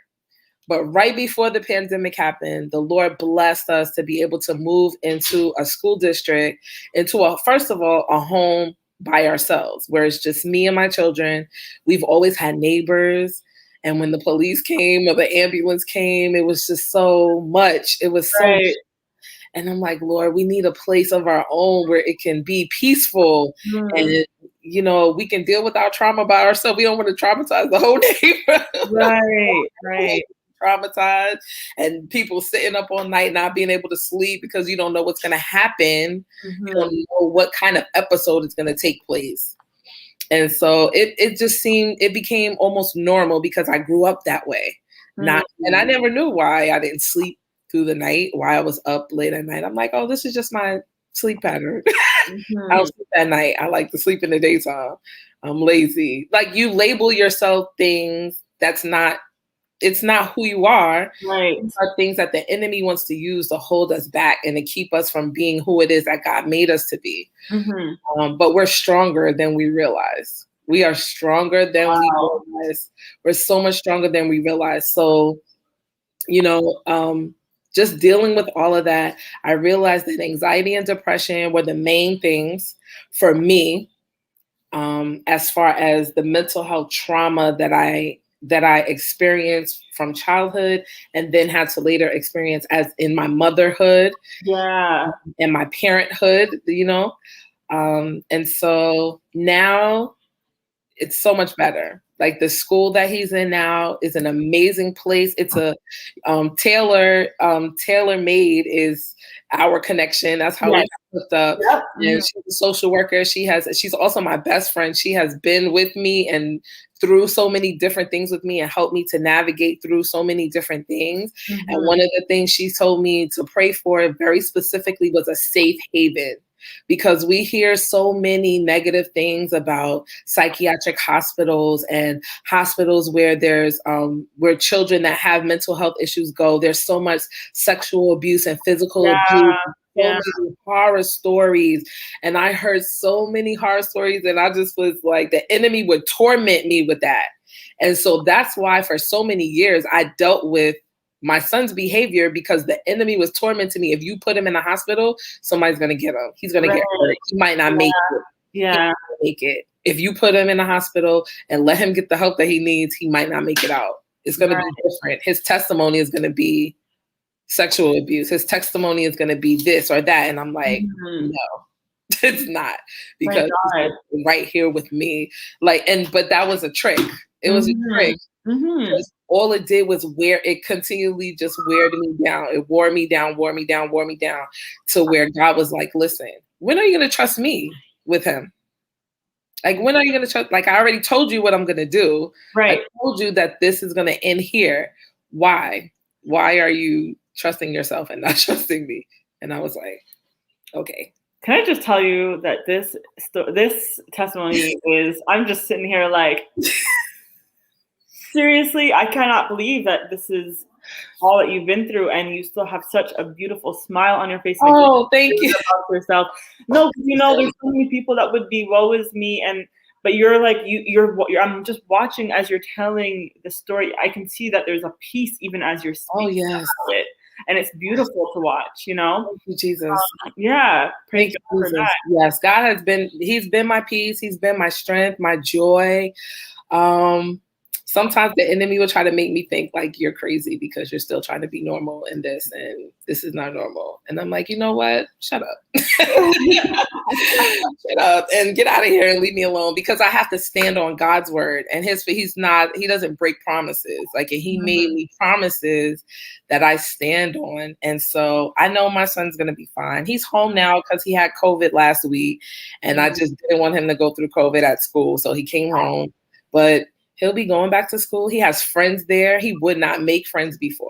But right before the pandemic happened, the Lord blessed us to be able to move into a school district, into first of all, a home by ourselves, where it's just me and my children. We've always had neighbors. And when the police came or the ambulance came, it was just so much. It was so much. And I'm like, Lord, we need a place of our own where it can be peaceful. And, you know, we can deal with our trauma by ourselves. We don't want to traumatize the whole neighborhood. Right. Traumatized, and people sitting up all night not being able to sleep because you don't know what's going to happen. You don't know what kind of episode is going to take place. And so it became almost normal because I grew up that way. And I never knew why I didn't sleep through the night, why I was up late at night. I'm like, oh, this is just my sleep pattern. I don't sleep at night. I like to sleep in the daytime. I'm lazy. Like, you label yourself things it's not who you are. Right. These are things that the enemy wants to use to hold us back and to keep us from being who it is that God made us to be. But we're stronger than we realize. We are stronger than we realize. We're so much stronger than we realize. So, you know, just dealing with all of that, I realized that anxiety and depression were the main things for me, as far as the mental health trauma that I experienced from childhood, and then had to later experience as in my motherhood, and my parenthood, you know. And so now it's so much better. Like, the school that he's in now is an amazing place. It's a tailor-made is our connection. That's how we hooked up. And she's a social worker. She's also my best friend. She has been with me and through so many different things with me and helped me to navigate through so many different things. And one of the things she told me to pray for very specifically was a safe haven. Because we hear so many negative things about psychiatric hospitals and hospitals where there's where children that have mental health issues go. There's so much sexual abuse and physical abuse. So many horror stories. And I heard so many horror stories, and I just was like, the enemy would torment me with that. And so that's why for so many years I dealt with my son's behavior, because the enemy was tormenting me. If you put him in a hospital, somebody's going to get him. He's going to get hurt. He might not make it. He might not make it. If you put him in a hospital and let him get the help that he needs, he might not make it out. It's going to be different. His testimony is going to be sexual abuse. His testimony is going to be this or that. And I'm like, no, it's not, because he's right here with me. Like, but that was a trick. It was a trick. Mm-hmm. All it did was it continually just weared me down. It wore me down, wore me down, wore me down to where God was like, listen, when are you going to trust me with him? Like, when are you going to trust? Like, I already told you what I'm going to do. Right. I told you that this is going to end here. Why? Why are you trusting yourself and not trusting me? And I was like, okay. Can I just tell you that this testimony is, I'm just sitting here like, seriously, I cannot believe that this is all that you've been through, and you still have such a beautiful smile on your face. Oh, thank you. About yourself. No, you know, there's so many people that would be woe is me, but you're like you're. I'm just watching as you're telling the story. I can see that there's a peace even as you're speaking about it, and it's beautiful to watch. You know, thank you, Jesus. Yeah, praise God for that. Yes, God has been. He's been my peace. He's been my strength, my joy. Sometimes the enemy will try to make me think like you're crazy because you're still trying to be normal in this, and this is not normal. And I'm like, you know what? Shut up. Shut up and get out of here and leave me alone, because I have to stand on God's word. And he doesn't break promises. Like, he made me promises that I stand on. And so I know my son's going to be fine. He's home now because he had COVID last week, and I just didn't want him to go through COVID at school. So he came home, but he'll be going back to school. He has friends there. He would not make friends before.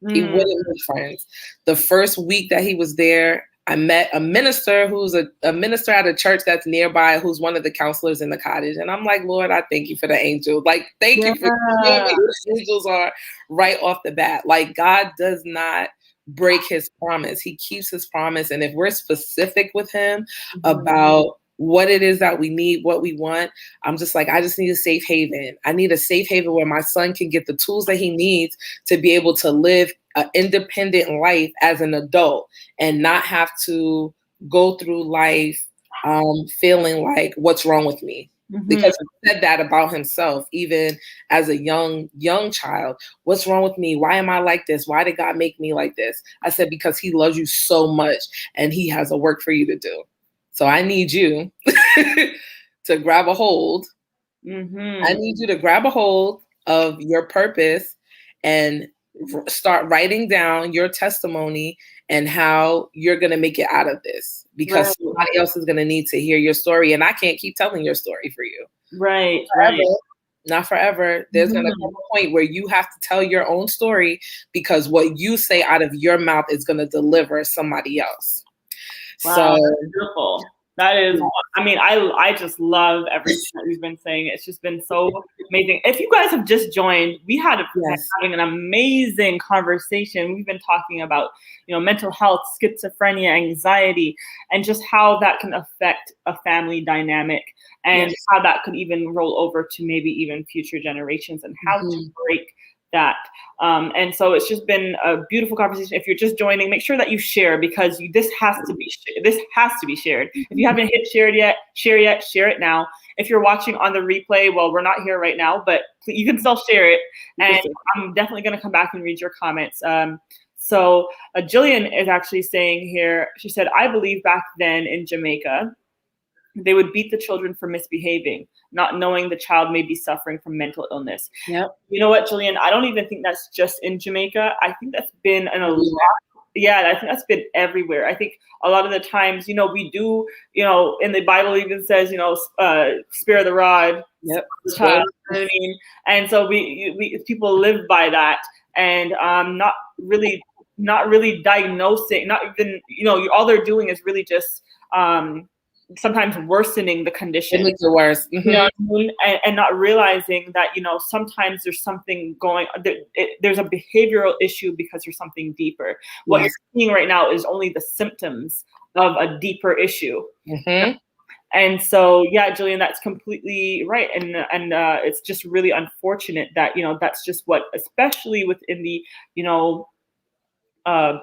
He wouldn't make friends. The first week that he was there, I met a minister who's a minister at a church that's nearby, who's one of the counselors in the cottage. And I'm like, Lord, I thank you for the angels. Like, thank you for showing me who the angels are right off the bat. Like, God does not break his promise. He keeps his promise. And if we're specific with him about what it is that we need, what we want, I'm just like, I just need a safe haven. I need a safe haven where my son can get the tools that he needs to be able to live an independent life as an adult and not have to go through life feeling like, what's wrong with me? Because he said that about himself, even as a young child. What's wrong with me? Why am I like this? Why did God make me like this? I said, because he loves you so much and he has a work for you to do. So I need you to grab a hold. I need you to grab a hold of your purpose and start writing down your testimony and how you're going to make it out of this, because somebody else is going to need to hear your story. And I can't keep telling your story for you. Right. Not forever. There's going to come a point where you have to tell your own story, because what you say out of your mouth is going to deliver somebody else. Wow, so that's beautiful. That is, I mean, I just love everything that we've been saying. It's just been so amazing. If you guys have just joined, we had having an amazing conversation. We've been talking about, mental health, schizophrenia, anxiety, and just how that can affect a family dynamic, and how that could even roll over to maybe even future generations, and how to break that. And so it's just been a beautiful conversation. If you're just joining, make sure that you share, because this has to be shared. If you haven't hit share yet, share it now. If you're watching on the replay, well, we're not here right now, but you can still share it. And I'm definitely going to come back and read your comments. So Jillian is actually saying here, she said, I believe back then in Jamaica, they would beat the children for misbehaving, not knowing the child may be suffering from mental illness. Yep. You know what, Jillian? I don't even think that's just in Jamaica. I think that's been in a lot. Yeah, I think that's been everywhere. I think a lot of the times, we do, in the Bible even says, spare the rod. Yep. The child, you know what I mean? And so we people live by that, and not really diagnosing, not even, all they're doing is really just sometimes worsening the condition. It makes it worse. You know what I mean? And not realizing that, sometimes there's something going, there's a behavioral issue because there's something deeper. What you're seeing right now is only the symptoms of a deeper issue. And so, Jillian, that's completely right. And it's just really unfortunate that, that's just what, especially within the,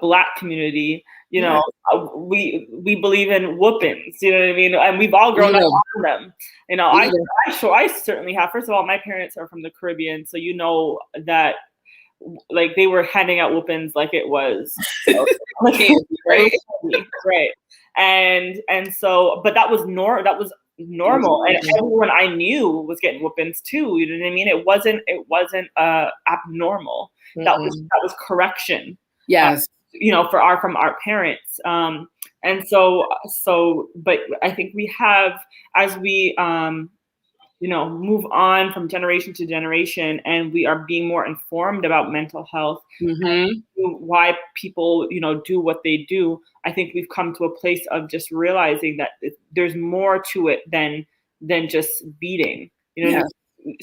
Black community, we believe in whoopings, you know what I mean? And we've all grown up on them. I certainly have. First of all, my parents are from the Caribbean, so that like they were handing out whoopings like it was right. And so, but that was normal, and everyone I knew was getting whoopings too. You know what I mean? It wasn't abnormal. That was correction. Yes. From our parents. And but I think we have, as we move on from generation to generation, and we are being more informed about mental health, why people do what they do. I think we've come to a place of just realizing that there's more to it than just beating.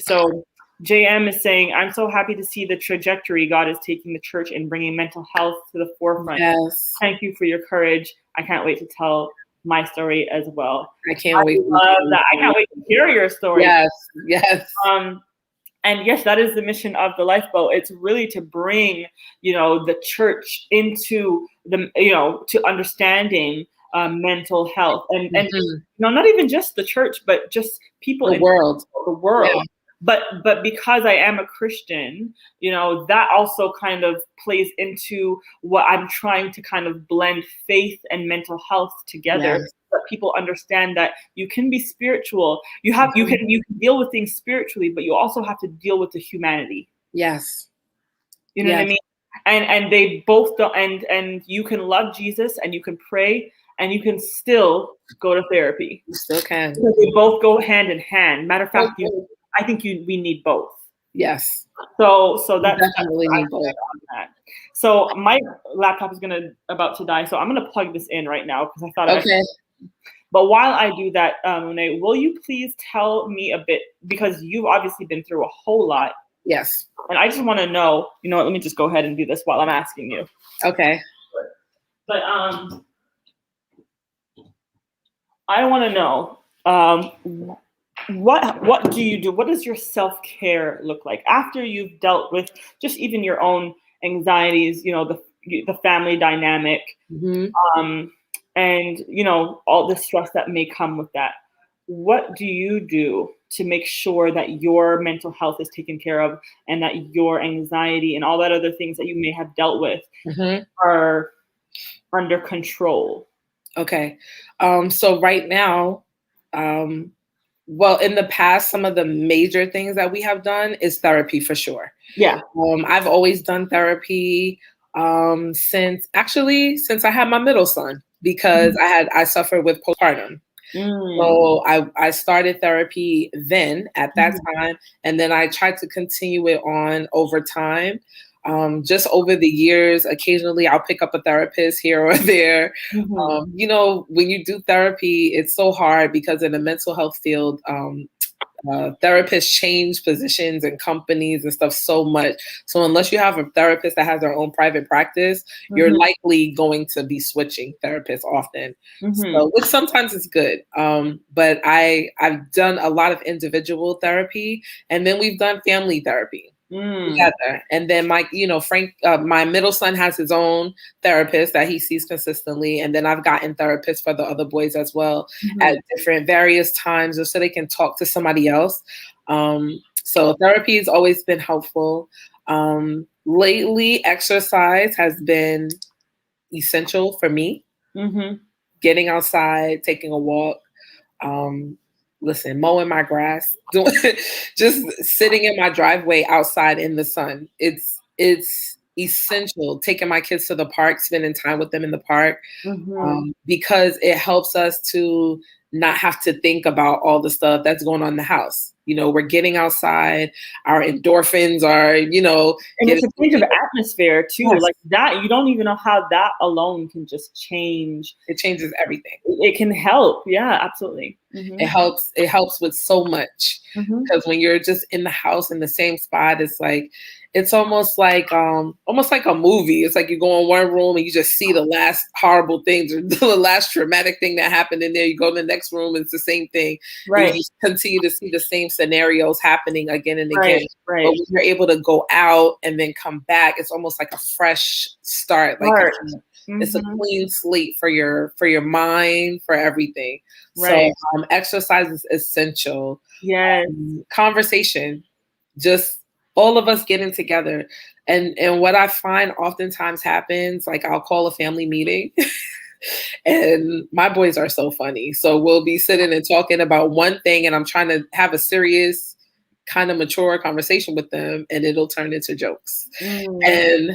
So JM is saying, I'm so happy to see the trajectory God is taking the church and bringing mental health to the forefront. Yes. Thank you for your courage. I can't wait to tell my story as well. I can't wait. Love that. I can't wait to hear your story. Yes. And yes, that is the mission of the Lifeboat. It's really to bring, the church into to understanding mental health, and not even just the church, but just people in the world. Yeah. But because I am a Christian, that also kind of plays into what I'm trying to kind of blend faith and mental health together. Yes. So that people understand that you can be spiritual. You can deal with things spiritually, but you also have to deal with the humanity. Yes. You know what I mean? And they both don't, and you can love Jesus and you can pray and you can still go to therapy. You still can. Because they both go hand in hand. Matter of fact, I think we need both. Yes. So that's definitely need both. That. So my laptop is about to die, so I'm gonna plug this in right now because I thought. Okay. But while I do that, Renee, will you please tell me a bit, because you've obviously been through a whole lot. Yes. And I just want to know. You know what? Let me just go ahead and do this while I'm asking you. Okay. But I want to know. What do you do? What does your self-care look like after you've dealt with just even your own anxieties, the family dynamic, and all the stress that may come with that? What do you do to make sure that your mental health is taken care of and that your anxiety and all that other things that you may have dealt with are under control? Okay. So right now, well, in the past, some of the major things that we have done is therapy for sure. Yeah. I've always done therapy since I had my middle son, because I suffered with postpartum. So I started therapy then at that time, and then I tried to continue it on over time. Just over the years, occasionally I'll pick up a therapist here or there. When you do therapy, it's so hard because in the mental health field, therapists change positions and companies and stuff so much. So unless you have a therapist that has their own private practice, you're likely going to be switching therapists often. So, which sometimes is good. But I've done a lot of individual therapy, and then we've done family therapy together. And then Frank, my middle son, has his own therapist that he sees consistently. And then I've gotten therapists for the other boys as well at various times, just so they can talk to somebody else. So therapy has always been helpful. Lately, exercise has been essential for me. Getting outside, taking a walk, mowing my grass, just sitting in my driveway outside in the sun. It's essential. Taking my kids to the park, spending time with them in the park, because it helps us to not have to think about all the stuff that's going on in the house. We're getting outside, our endorphins are, and it's a change of atmosphere too. Yes. Like that, you don't even know how that alone can just change. It changes everything. It can help. Yeah, absolutely. It helps with so much, because when you're just in the house in the same spot, it's almost like a movie. It's like you go in one room and you just see the last horrible things or the last traumatic thing that happened in there. You go to the next room and it's the same thing. Right. And you just continue to see the same scenarios happening again and again. Right. But when you're able to go out and then come back, it's almost like a fresh start. Like it's a clean slate for your mind, for everything. Right. So exercise is essential. Yes. Conversation, just all of us getting together. And what I find oftentimes happens, like I'll call a family meeting And my boys are so funny. So we'll be sitting and talking about one thing, and I'm trying to have a serious, kind of mature conversation with them, and it'll turn into jokes. And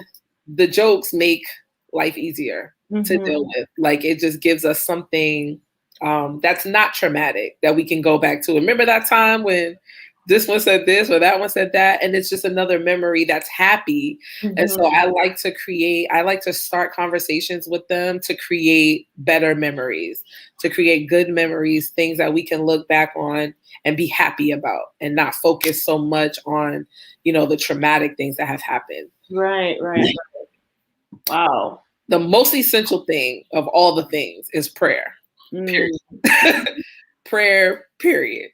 the jokes make life easier to deal with. Like, it just gives us something that's not traumatic that we can go back to. Remember that time when this one said this or that one said that, and it's just another memory that's happy. And so I like to start conversations with them to create better memories, to create good memories, things that we can look back on and be happy about, and not focus so much on, the traumatic things that have happened. Right. Wow. The most essential thing of all the things is prayer. Period. Prayer, period.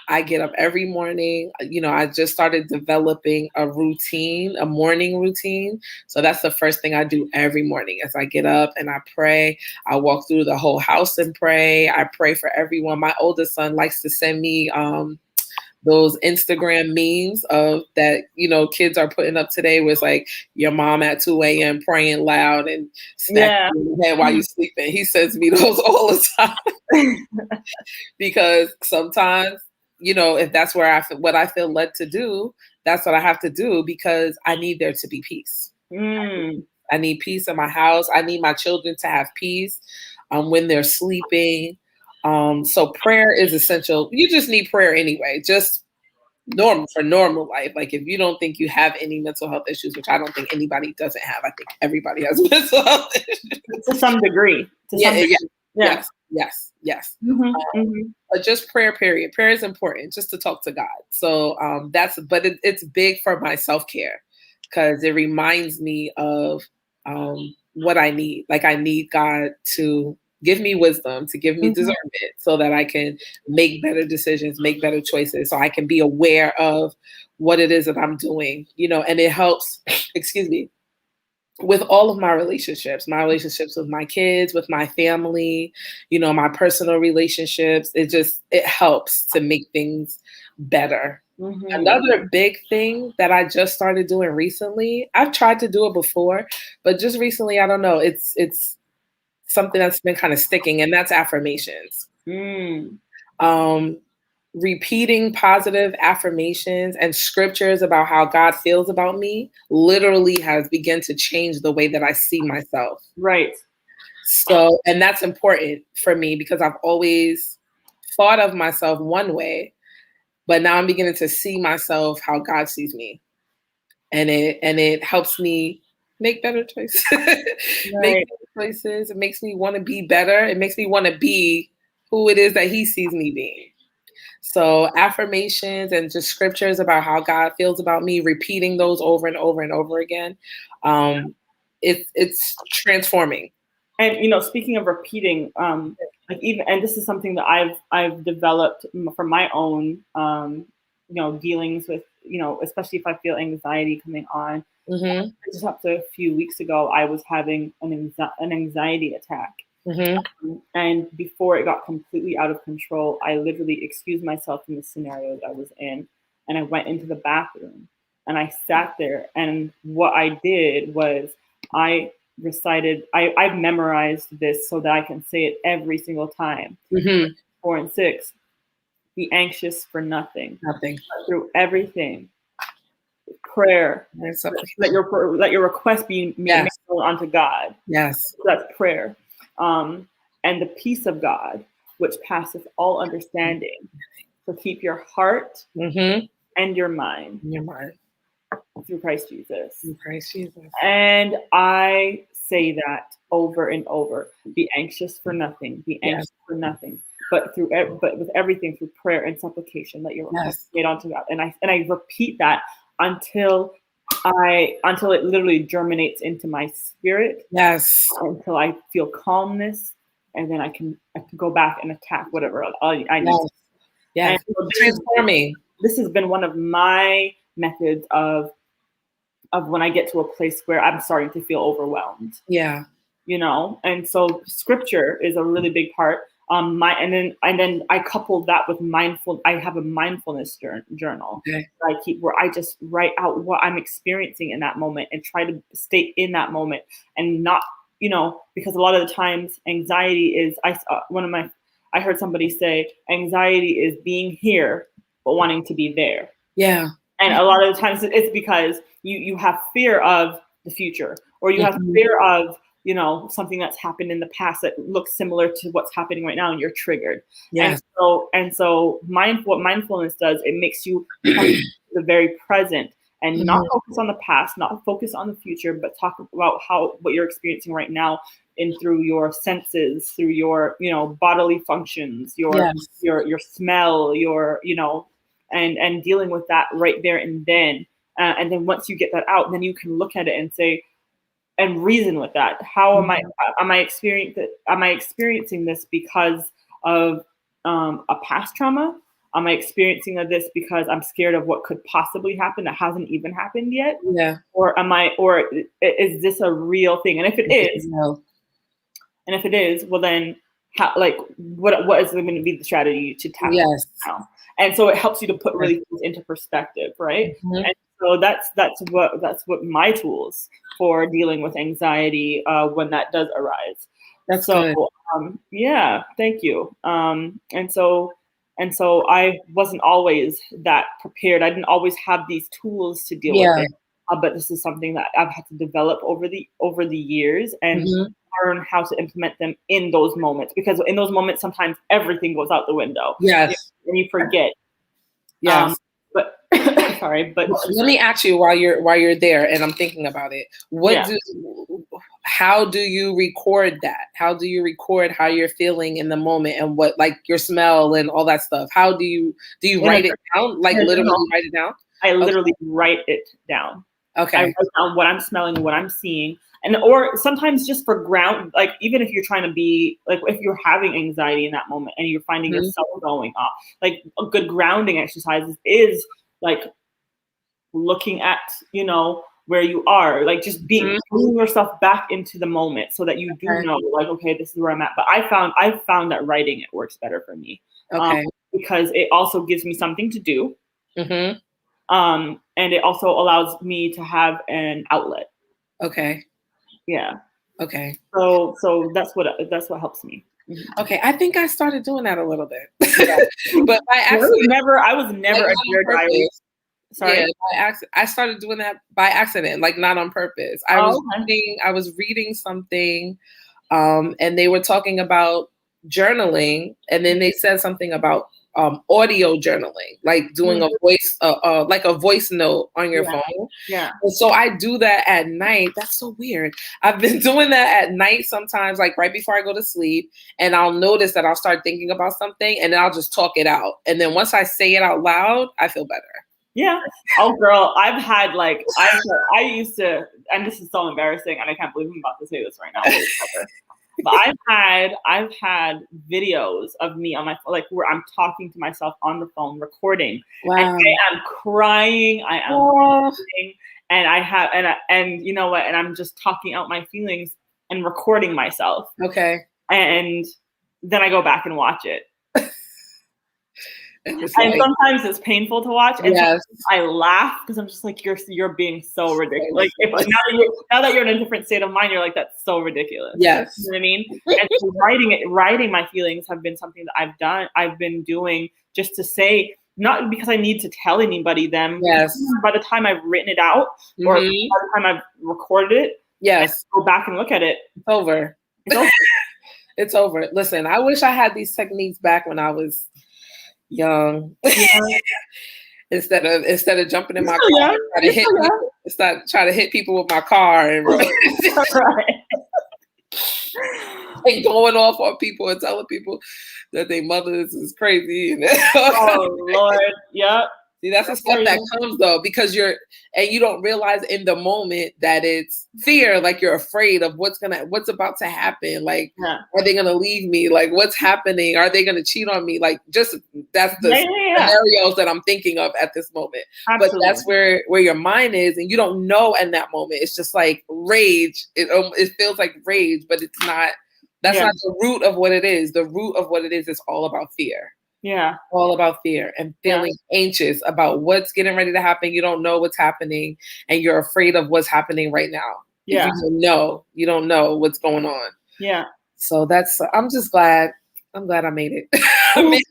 I get up every morning. I just started developing a morning routine. So that's the first thing I do every morning as I get up and I pray. I walk through the whole house and pray. I pray for everyone. My oldest son likes to send me those Instagram memes of that, kids are putting up today, was like your mom at 2 a.m. praying loud and smacking your head while you're sleeping. He sends me those all the time because sometimes, if that's what I feel led to do, that's what I have to do, because I need there to be peace. I need peace in my house. I need my children to have peace when they're sleeping. So prayer is essential. You just need prayer anyway, just for normal life. Like, if you don't think you have any mental health issues, which I don't think anybody doesn't have, I think everybody has mental health issues. To some degree. Yes. But just prayer, period. Prayer is important, just to talk to God. So it's big for my self-care, because it reminds me of what I need. Like, I need God to give me wisdom, to give me discernment, so that I can make better decisions, make better choices, so I can be aware of what it is that I'm doing, and it helps, with all of my relationships with my kids, with my family, my personal relationships. It helps to make things better. Another big thing that I just started doing recently, I've tried to do it before, but just recently, I don't know, it's something that's been kind of sticking, and that's affirmations. Repeating positive affirmations and scriptures about how God feels about me literally has begun to change the way that I see myself. Right. So, and that's important for me, because I've always thought of myself one way, but now I'm beginning to see myself how God sees me. And it helps me make better choices. Make better choices. It makes me want to be better. It makes me want to be who it is that He sees me being. So affirmations and just scriptures about how God feels about me, repeating those over and over and over again. It's transforming. And speaking of repeating, and this is something that I've developed for my own dealings with, especially if I feel anxiety coming on. Just up to a few weeks ago, I was having an anxiety attack. And before it got completely out of control, I literally excused myself from the scenario that I was in, and I went into the bathroom and I sat there. And what I did was I recited, I've memorized this so that I can say it every single time. 4 and 6. Be anxious for nothing. Through everything. Prayer. Let your request be made known unto God. Yes. So that's prayer. And the peace of God, which passeth all understanding. So keep your heart and your mind. Through Christ Jesus. And I say that over and over. Be anxious for nothing. Be anxious for nothing. But with everything through prayer and supplication, let your request be made unto God. And I repeat that until it literally germinates into my spirit. Until I feel calmness, and then I can go back and attack whatever I need. And so transforming. This has been one of my methods of when I get to a place where I'm starting to feel overwhelmed. And so scripture is a really big part. And then I coupled that with I have a mindfulness journal that I keep, where I just write out what I'm experiencing in that moment and try to stay in that moment and not, because a lot of the times anxiety is, I heard somebody say anxiety is being here, but wanting to be there. Yeah. And a lot of the times it's because you have fear of the future, or you have fear of, something that's happened in the past that looks similar to what's happening right now, and you're triggered. Yes. And so what mindfulness does, it makes you come to the very present and not focus on the past, not focus on the future, but talk about what you're experiencing right now, and through your senses, through your, bodily functions, your smell, your, and dealing with that right there and then. And then once you get that out, then you can look at it and say, and reason with that. How am I experiencing this because of a past trauma? Am I experiencing this because I'm scared of what could possibly happen that hasn't even happened yet? Yeah. Or is this a real thing? And if it is, well then, what is going to be the strategy to tackle it now? And so it helps you to put really things into perspective, right? And so that's what my tools for dealing with anxiety when that does arise. That's so good. Yeah, thank you. And so I wasn't always that prepared. I didn't always have these tools to deal with it. But this is something that I've had to develop over the years and learn how to implement them in those moments, because in those moments sometimes everything goes out the window. Yes. And you forget. Yes. But sorry, but let me ask you while you're there and I'm thinking about it. How do you record that? How do you record how you're feeling in the moment and what, like your smell and all that stuff? How do you write it down? Like literally write it down? I literally write it down. Okay. I write down what I'm smelling, what I'm seeing. Or sometimes just for ground, like even if you're trying to be, like if you're having anxiety in that moment and you're finding yourself going off, like a good grounding exercise is like looking at, where you are, like just bringing yourself back into the moment so that you do know, like, okay, this is where I'm at. But I've found that writing it works better for me. Because it also gives me something to do. And it also allows me to have an outlet. Okay. Yeah. Okay. So that's what helps me. Okay, I think I started doing that a little bit, but by accident. I was never a Dear Diary. Sorry. Yeah, I started doing that by accident, like not on purpose. I was reading something, and they were talking about journaling, and then they said something about audio journaling, like doing a voice, like a voice note on your phone. Yeah. And so I do that at night. That's so weird. I've been doing that at night sometimes, like right before I go to sleep, and I'll notice that I'll start thinking about something, and then I'll just talk it out. And then once I say it out loud, I feel better. Yeah. Oh, girl, I've had I used to, and this is so embarrassing, and I can't believe I'm about to say this right now. But I've had videos of me on my, like, where I'm talking to myself on the phone, recording. Wow. And I am crying. I am crying, and I have, and you know what? And I'm just talking out my feelings and recording myself. Okay. And then I go back and watch it. And sometimes it's painful to watch, and I laugh because I'm just like, you're being so ridiculous. Like now that you're in a different state of mind, you're like, that's so ridiculous. Yes, you know what I mean. And so writing my feelings have been something that I've been doing just to say, not because I need to tell anybody them. Yes. By the time I've written it out, or by the time I've recorded it, yes, go back and look at it. It's over. It's over. It's over. Listen, I wish I had these techniques back when I was young. instead of jumping in my car, try to hit people with my car and and going off on people and telling people that their mothers is crazy. Oh Lord, yeah. See, that's the stuff that comes though, because you don't realize in the moment that it's fear, like you're afraid of what's about to happen. Like, are they gonna leave me? Like, what's happening? Are they gonna cheat on me? Like, just that's the scenarios that I'm thinking of at this moment. Absolutely. But that's where your mind is, and you don't know in that moment. It's just like rage. It feels like rage, but it's not. That's not the root of what it is. The root of what it is all about fear. Yeah. All about fear and feeling anxious about what's getting ready to happen. You don't know what's happening and you're afraid of what's happening right now. if Yeah. you don't know what's going on. Yeah. So I'm just glad. I'm glad I made it. I made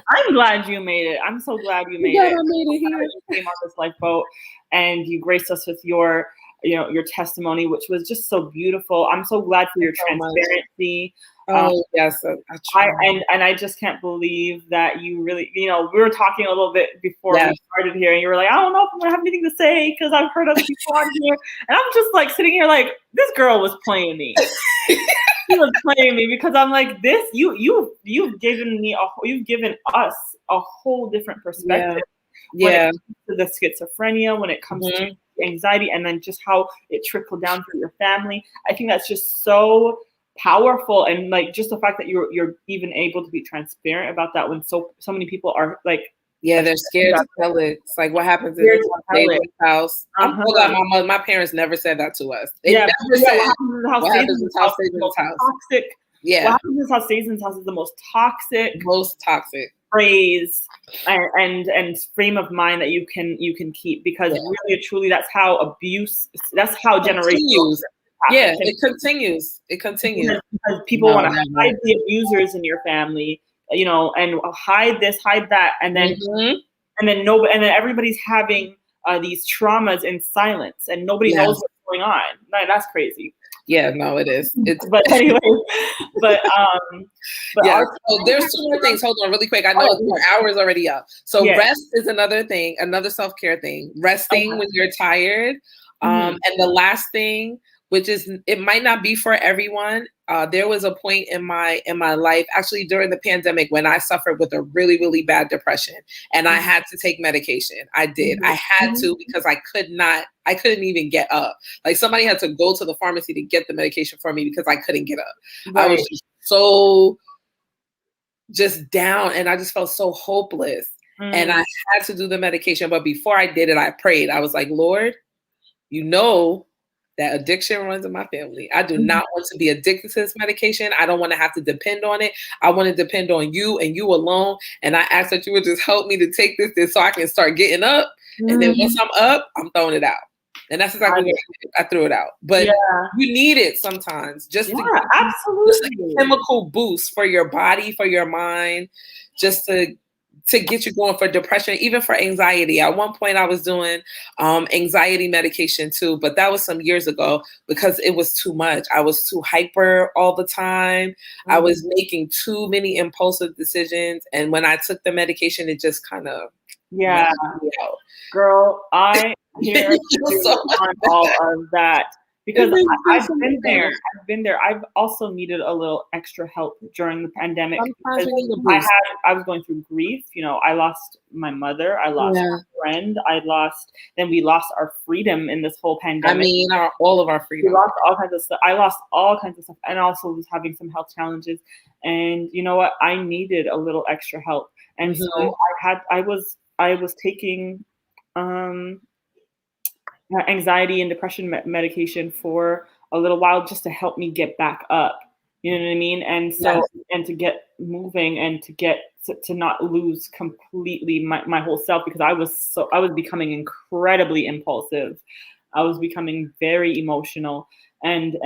I'm glad you made it. I'm so glad you made glad it. I made it I'm glad here. that you came on this lifeboat and you graced us with your, your testimony, which was just so beautiful. I'm so glad for your So much. transparency. Oh yes, I try. And I just can't believe that you really, we were talking a little bit before Yes. we started here, and you were like, I don't know if I'm gonna have anything to say because I've heard other people on here, and I'm just like sitting here like, this girl was playing me. She was playing me because I'm like, this, you've given us a whole different perspective. When it comes to the schizophrenia, when it comes to anxiety, and then just how it trickled down through your family. I think that's just so powerful, and like just the fact that you're even able to be transparent about that when so many people are like, they're scared to tell it. It's like what happens in scared this to tell it. house. I'm so glad my parents never said that to us. They Yeah, never said what happens in this house stays in this house. Toxic. Yeah. What happens in this house stays in this house is the most toxic phrase and frame of mind that you can keep, because really truly that's how generational yeah, it continues because people want to hide the abusers in your family, and hide this, hide that, and then everybody's having these traumas in silence, and nobody knows what's going on. That's crazy. Yeah, no, it is. But anyway, there's two more things. Hold on, really quick. I know our hour is already up. So rest is another thing, another self-care thing. Resting when you're tired. And the last thing, which is, it might not be for everyone. There was a point in my life, actually during the pandemic, when I suffered with a really, really bad depression, and I had to take medication. I did. I had to, because I couldn't even get up. Like, somebody had to go to the pharmacy to get the medication for me because I couldn't get up. Right. I was just so down, and I just felt so hopeless. And I had to do the medication. But before I did it, I prayed. I was like, Lord, that addiction runs in my family. I do not want to be addicted to this medication. I don't want to have to depend on it. I want to depend on you and you alone. And I ask that you would just help me to take this so I can start getting up. And then once I'm up, I'm throwing it out. And that's exactly what I threw it out. But you need it sometimes, just absolutely, just like a chemical boost for your body, for your mind, just to get you going for depression, even for anxiety. At one point I was doing anxiety medication too, but that was some years ago because it was too much. I was too hyper all the time. I was making too many impulsive decisions. And when I took the medication, it just kind of Girl, I hear you on all of that. Because I've been there. I've also needed a little extra help during the pandemic. I was going through grief. I lost my mother. I lost a friend. Then we lost our freedom in this whole pandemic. I mean, all of our freedom. We lost all kinds of stuff. I lost all kinds of stuff, and also was having some health challenges. And you know what? I needed a little extra help, and so I was taking anxiety and depression medication for a little while just to help me get back up. You know what I mean? And so, and to get moving and to not lose completely my whole self, because I was becoming incredibly impulsive. I was becoming very emotional and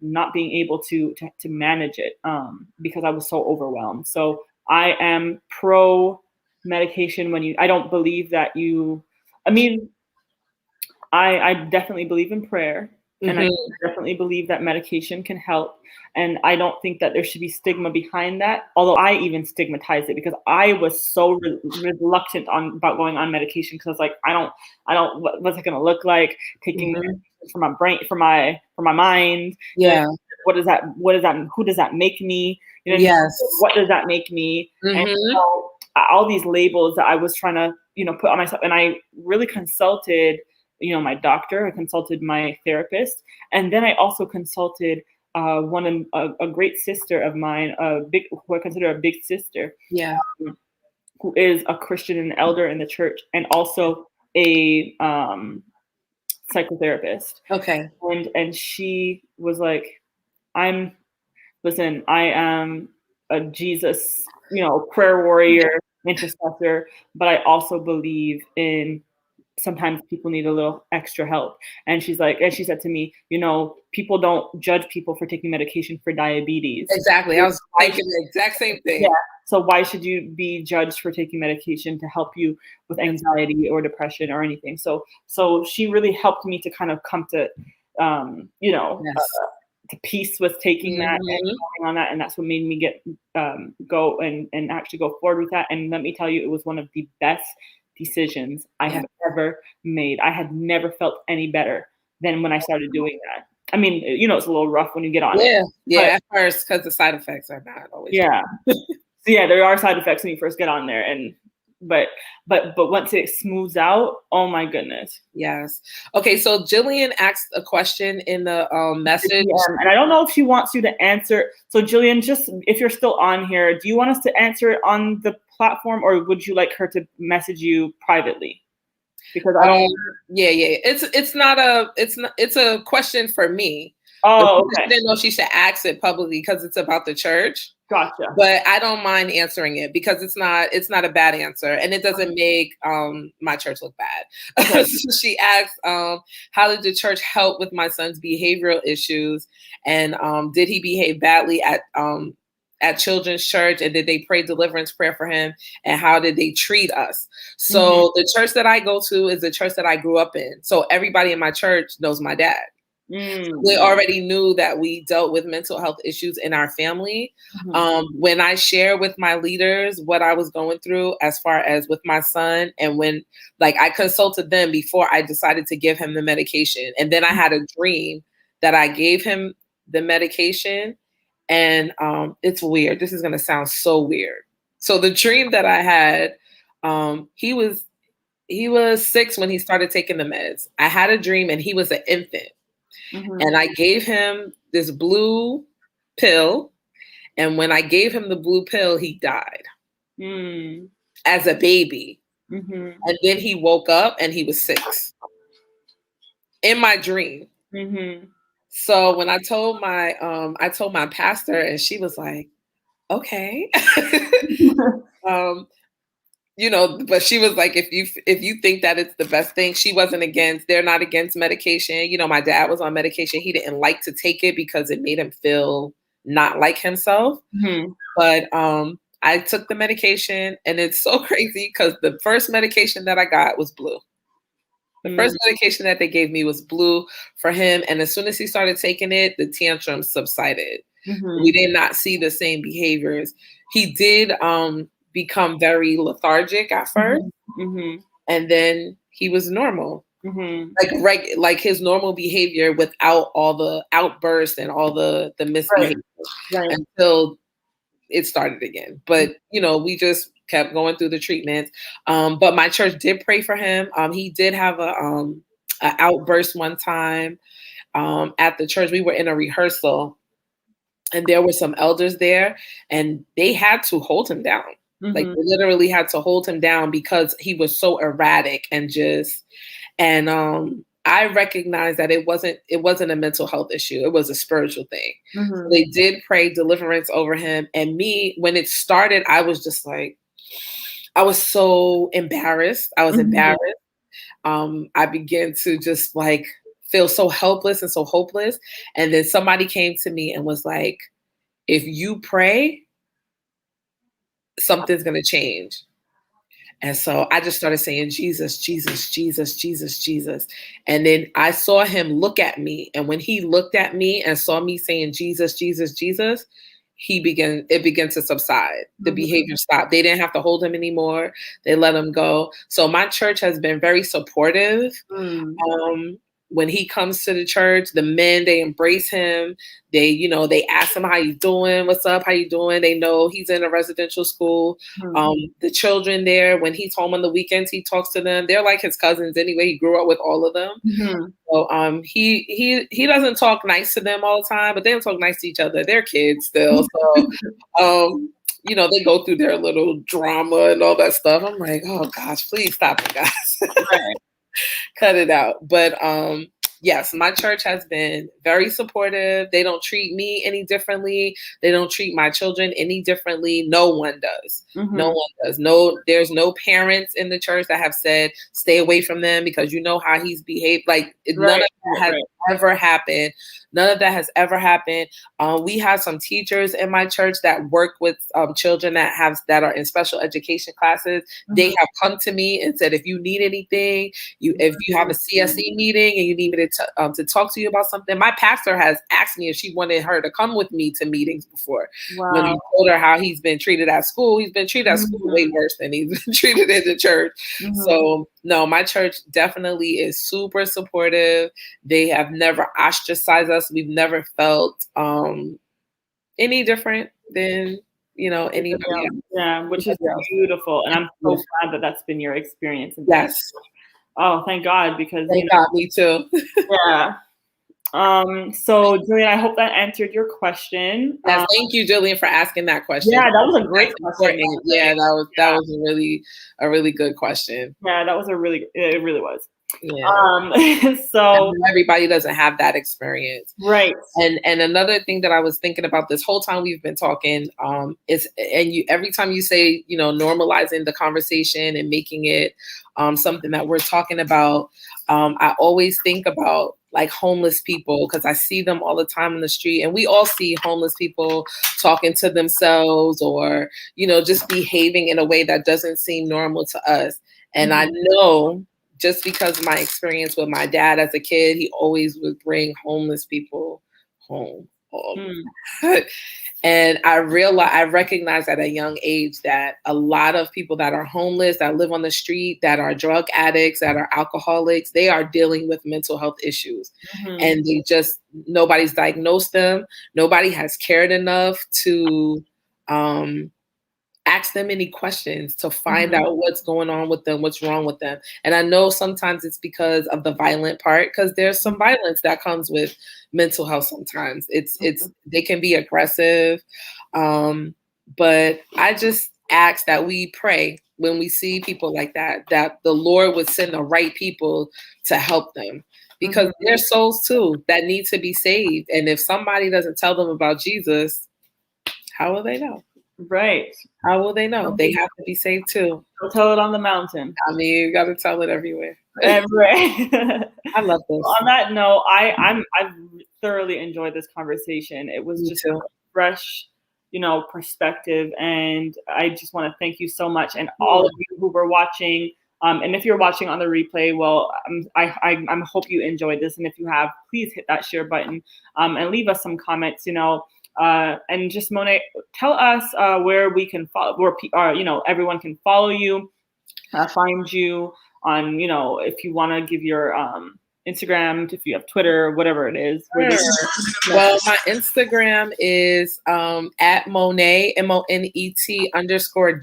not being able to manage it because I was so overwhelmed. So I am pro medication I don't believe that I definitely believe in prayer, and I definitely believe that medication can help. And I don't think that there should be stigma behind that, although I even stigmatized it because I was so reluctant about going on medication, because like, I don't, what's it going to look like taking medication for my brain, for my mind? Yeah. What is that? Who does that make me? What does that make me? And so, all these labels that I was trying to, put on myself, and I really consulted my doctor, I consulted my therapist, and then I also consulted a great sister of mine, who I consider a big sister, who is a Christian and elder in the church, and also a psychotherapist. Okay. And she was like, I am a Jesus, prayer warrior, intercessor, but I also believe in sometimes people need a little extra help. And she said to me, people don't judge people for taking medication for diabetes. Exactly. I was thinking the exact same thing. Yeah. So why should you be judged for taking medication to help you with anxiety or depression or anything? So she really helped me to kind of come to, to peace with taking that and going on that. And that's what made me go and actually go forward with that. And let me tell you, it was one of the best decisions I have ever made. I had never felt any better than when I started doing that. I mean, it's a little rough when you get on it. Yeah, at first, because the side effects are not always. Yeah. So yeah, there are side effects when you first get on there, but once it smooths out, oh my goodness. Yes. Okay, so Jillian asked a question in the message. And I don't know if she wants you to answer. So Jillian, just if you're still on here, do you want us to answer it on the platform, or would you like her to message you privately? Because I don't. It's a question for me. Oh, okay. I didn't know she should ask it publicly because it's about the church. Gotcha. But I don't mind answering it because it's not a bad answer, and it doesn't make my church look bad. Okay. So she asked, how did the church help with my son's behavioral issues, and did he behave badly at children's church, and did they pray deliverance prayer for him, and how did they treat us? So the church that I go to is the church that I grew up in. So everybody in my church knows my dad. They already knew that we dealt with mental health issues in our family. When I share with my leaders what I was going through as far as with my son, and when I consulted them before I decided to give him the medication, and then I had a dream that I gave him the medication, and it's weird. This is going to sound so weird. So the dream that I had, he was 6 when he started taking the meds. I had a dream and he was an infant. And I gave him this blue pill. And when I gave him the blue pill, he died as a baby. And then he woke up and he was 6 in my dream. So when I told my pastor, and she was like, okay. But she was like, if you think that it's the best thing, they're not against medication. My dad was on medication. He didn't like to take it because it made him feel not like himself. But I took the medication, and it's so crazy because the first medication that I got was blue. The first medication that they gave me was blue for him. And as soon as he started taking it, the tantrums subsided. We did not see the same behaviors. He did become very lethargic at first, and then he was normal, like his normal behavior without all the outbursts and all the misbehavior until it started again. But we just kept going through the treatments. But my church did pray for him. He did have a outburst one time at the church. We were in a rehearsal, and there were some elders there, and they had to hold him down. They literally had to hold him down because he was so erratic and I recognized that it wasn't a mental health issue. It was a spiritual thing. So they did pray deliverance over him. And me, when it started, I was just like, I was so embarrassed. I was embarrassed. I began to just feel so helpless and so hopeless. And then somebody came to me and was like, if you pray, something's going to change. And so I just started saying, Jesus, Jesus, Jesus, Jesus, Jesus. And then I saw him look at me. And when he looked at me and saw me saying, Jesus, Jesus, Jesus, it began to subside. The behavior stopped. They didn't have to hold him anymore. They let him go. So my church has been very supportive. When he comes to the church, the men, they embrace him. They ask him, how you doing? What's up? How you doing? They know he's in a residential school. The children there, when he's home on the weekends, he talks to them. They're like his cousins anyway. He grew up with all of them. So he doesn't talk nice to them all the time, but they don't talk nice to each other. They're kids still. So they go through their little drama and all that stuff. I'm like, oh gosh, please stop it, guys. Cut it out. But yes, my church has been very supportive. They don't treat me any differently. They don't treat my children any differently. No one does. No one does. No, there's no parents in the church that have said stay away from them because you know how he's behaved. Like none of that has ever happened. None of that has ever happened. We have some teachers in my church that work with children that are in special education classes. They have come to me and said, if you need anything, if you have a CSE meeting and you need me to talk to you about something, my pastor has asked me if she wanted her to come with me to meetings before. Wow. When he told her how he's been treated at school, he's been treated at school way worse than he's been treated in the church. So no, my church definitely is super supportive. They have never ostracized us. We've never felt any different than anybody else. Yeah, which is beautiful, and I'm so glad that that's been your experience. Yes. Oh, thank God, because thank God, me too. Yeah. So Jillian, I hope that answered your question. Yes, thank you, Jillian, for asking that question. Yeah, that was a great question. Yeah, that was a really good question. Yeah, that was it really was. Yeah. So everybody doesn't have that experience. Right. And another thing that I was thinking about this whole time we've been talking, is, and every time you say, normalizing the conversation and making it something that we're talking about, I always think about like homeless people, because I see them all the time in the street, and we all see homeless people talking to themselves or, just behaving in a way that doesn't seem normal to us. And I know, just because of my experience with my dad as a kid, he always would bring homeless people home. And I recognize at a young age that a lot of people that are homeless, that live on the street, that are drug addicts, that are alcoholics, they are dealing with mental health issues. And nobody's diagnosed them. Nobody has cared enough to ask them any questions to find out what's going on with them, what's wrong with them. And I know sometimes it's because of the violent part, because there's some violence that comes with mental health sometimes. They can be aggressive. But I just ask that we pray when we see people like that the Lord would send the right people to help them, because they're souls too that need to be saved. And if somebody doesn't tell them about Jesus, how will they know? Right. How will they know? They have to be saved too. Go tell it on the mountain. I mean, you got to tell it everywhere. Right. I love this. On that note, I thoroughly enjoyed this conversation. It was just a fresh, perspective, and I just want to thank you so much, and all of you who were watching. And if you're watching on the replay, well, I hope you enjoyed this, and if you have, please hit that share button, and leave us some comments. And just Monet, tell us where we can follow, where everyone can follow you, find you on, if you want to give your Instagram, if you have Twitter, whatever it is. Sure. Well, my Instagram is at Monet, MONET _darling,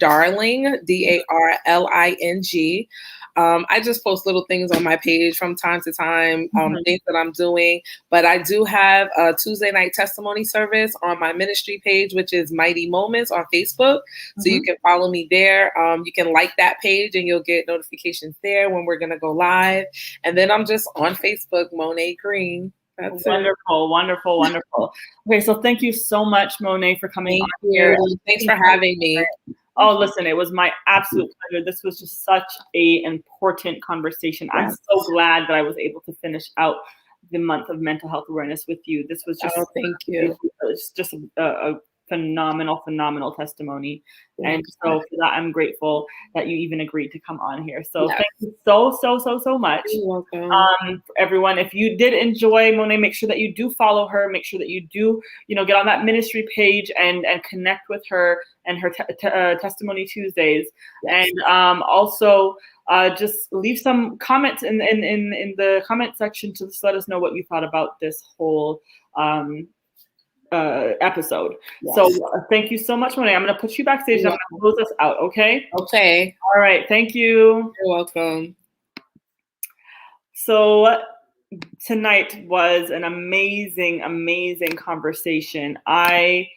DARLING. I just post little things on my page from time to time, things that I'm doing. But I do have a Tuesday night testimony service on my ministry page, which is Mighty Moments on Facebook. So you can follow me there. You can like that page and you'll get notifications there when we're going to go live. And then I'm just on Facebook, Monet Green. That's wonderful. Okay, so thank you so much, Monet, for coming on here. Thanks for having me. Oh, listen, it was my absolute pleasure. This was just such an important conversation. Yes. I'm so glad that I was able to finish out the month of mental health awareness with you. This was just, thank you. It's just a phenomenal testimony. And so for that, I'm grateful that you even agreed to come on here. So thank you so much. You're welcome. Everyone, if you did enjoy Monet, make sure that you do follow her. Make sure that you do, get on that ministry page and connect with her and her Testimony Tuesdays. Yes. And also just leave some comments in the comment section to just let us know what you thought about this whole episode. Yes. So thank you so much, Monet. I'm going to put you backstage. I'm going to close us out. Okay. Okay. All right. Thank you. You're welcome. So tonight was an amazing conversation. I've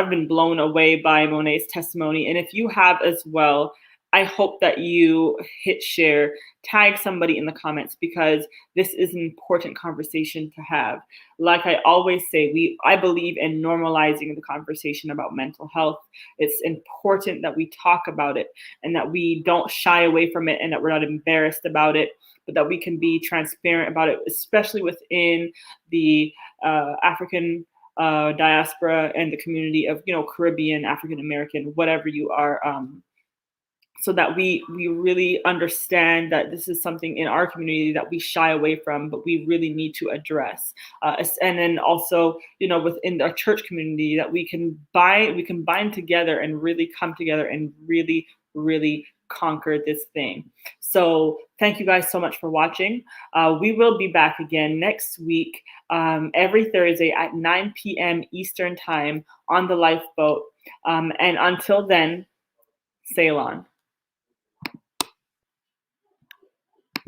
been blown away by Monet's testimony, and if you have as well, I hope that you hit share, tag somebody in the comments, because this is an important conversation to have. Like I always say, I believe in normalizing the conversation about mental health. It's important that we talk about it and that we don't shy away from it and that we're not embarrassed about it, but that we can be transparent about it, especially within the African diaspora and the community of, Caribbean, African American, whatever you are, so that we really understand that this is something in our community that we shy away from, but we really need to address. And then also, within our church community, that we can bind together and really come together and really, really conquer this thing. So thank you guys so much for watching. We will be back again next week, every Thursday at 9 p.m. Eastern time on the Lifeboat. And until then, sail on.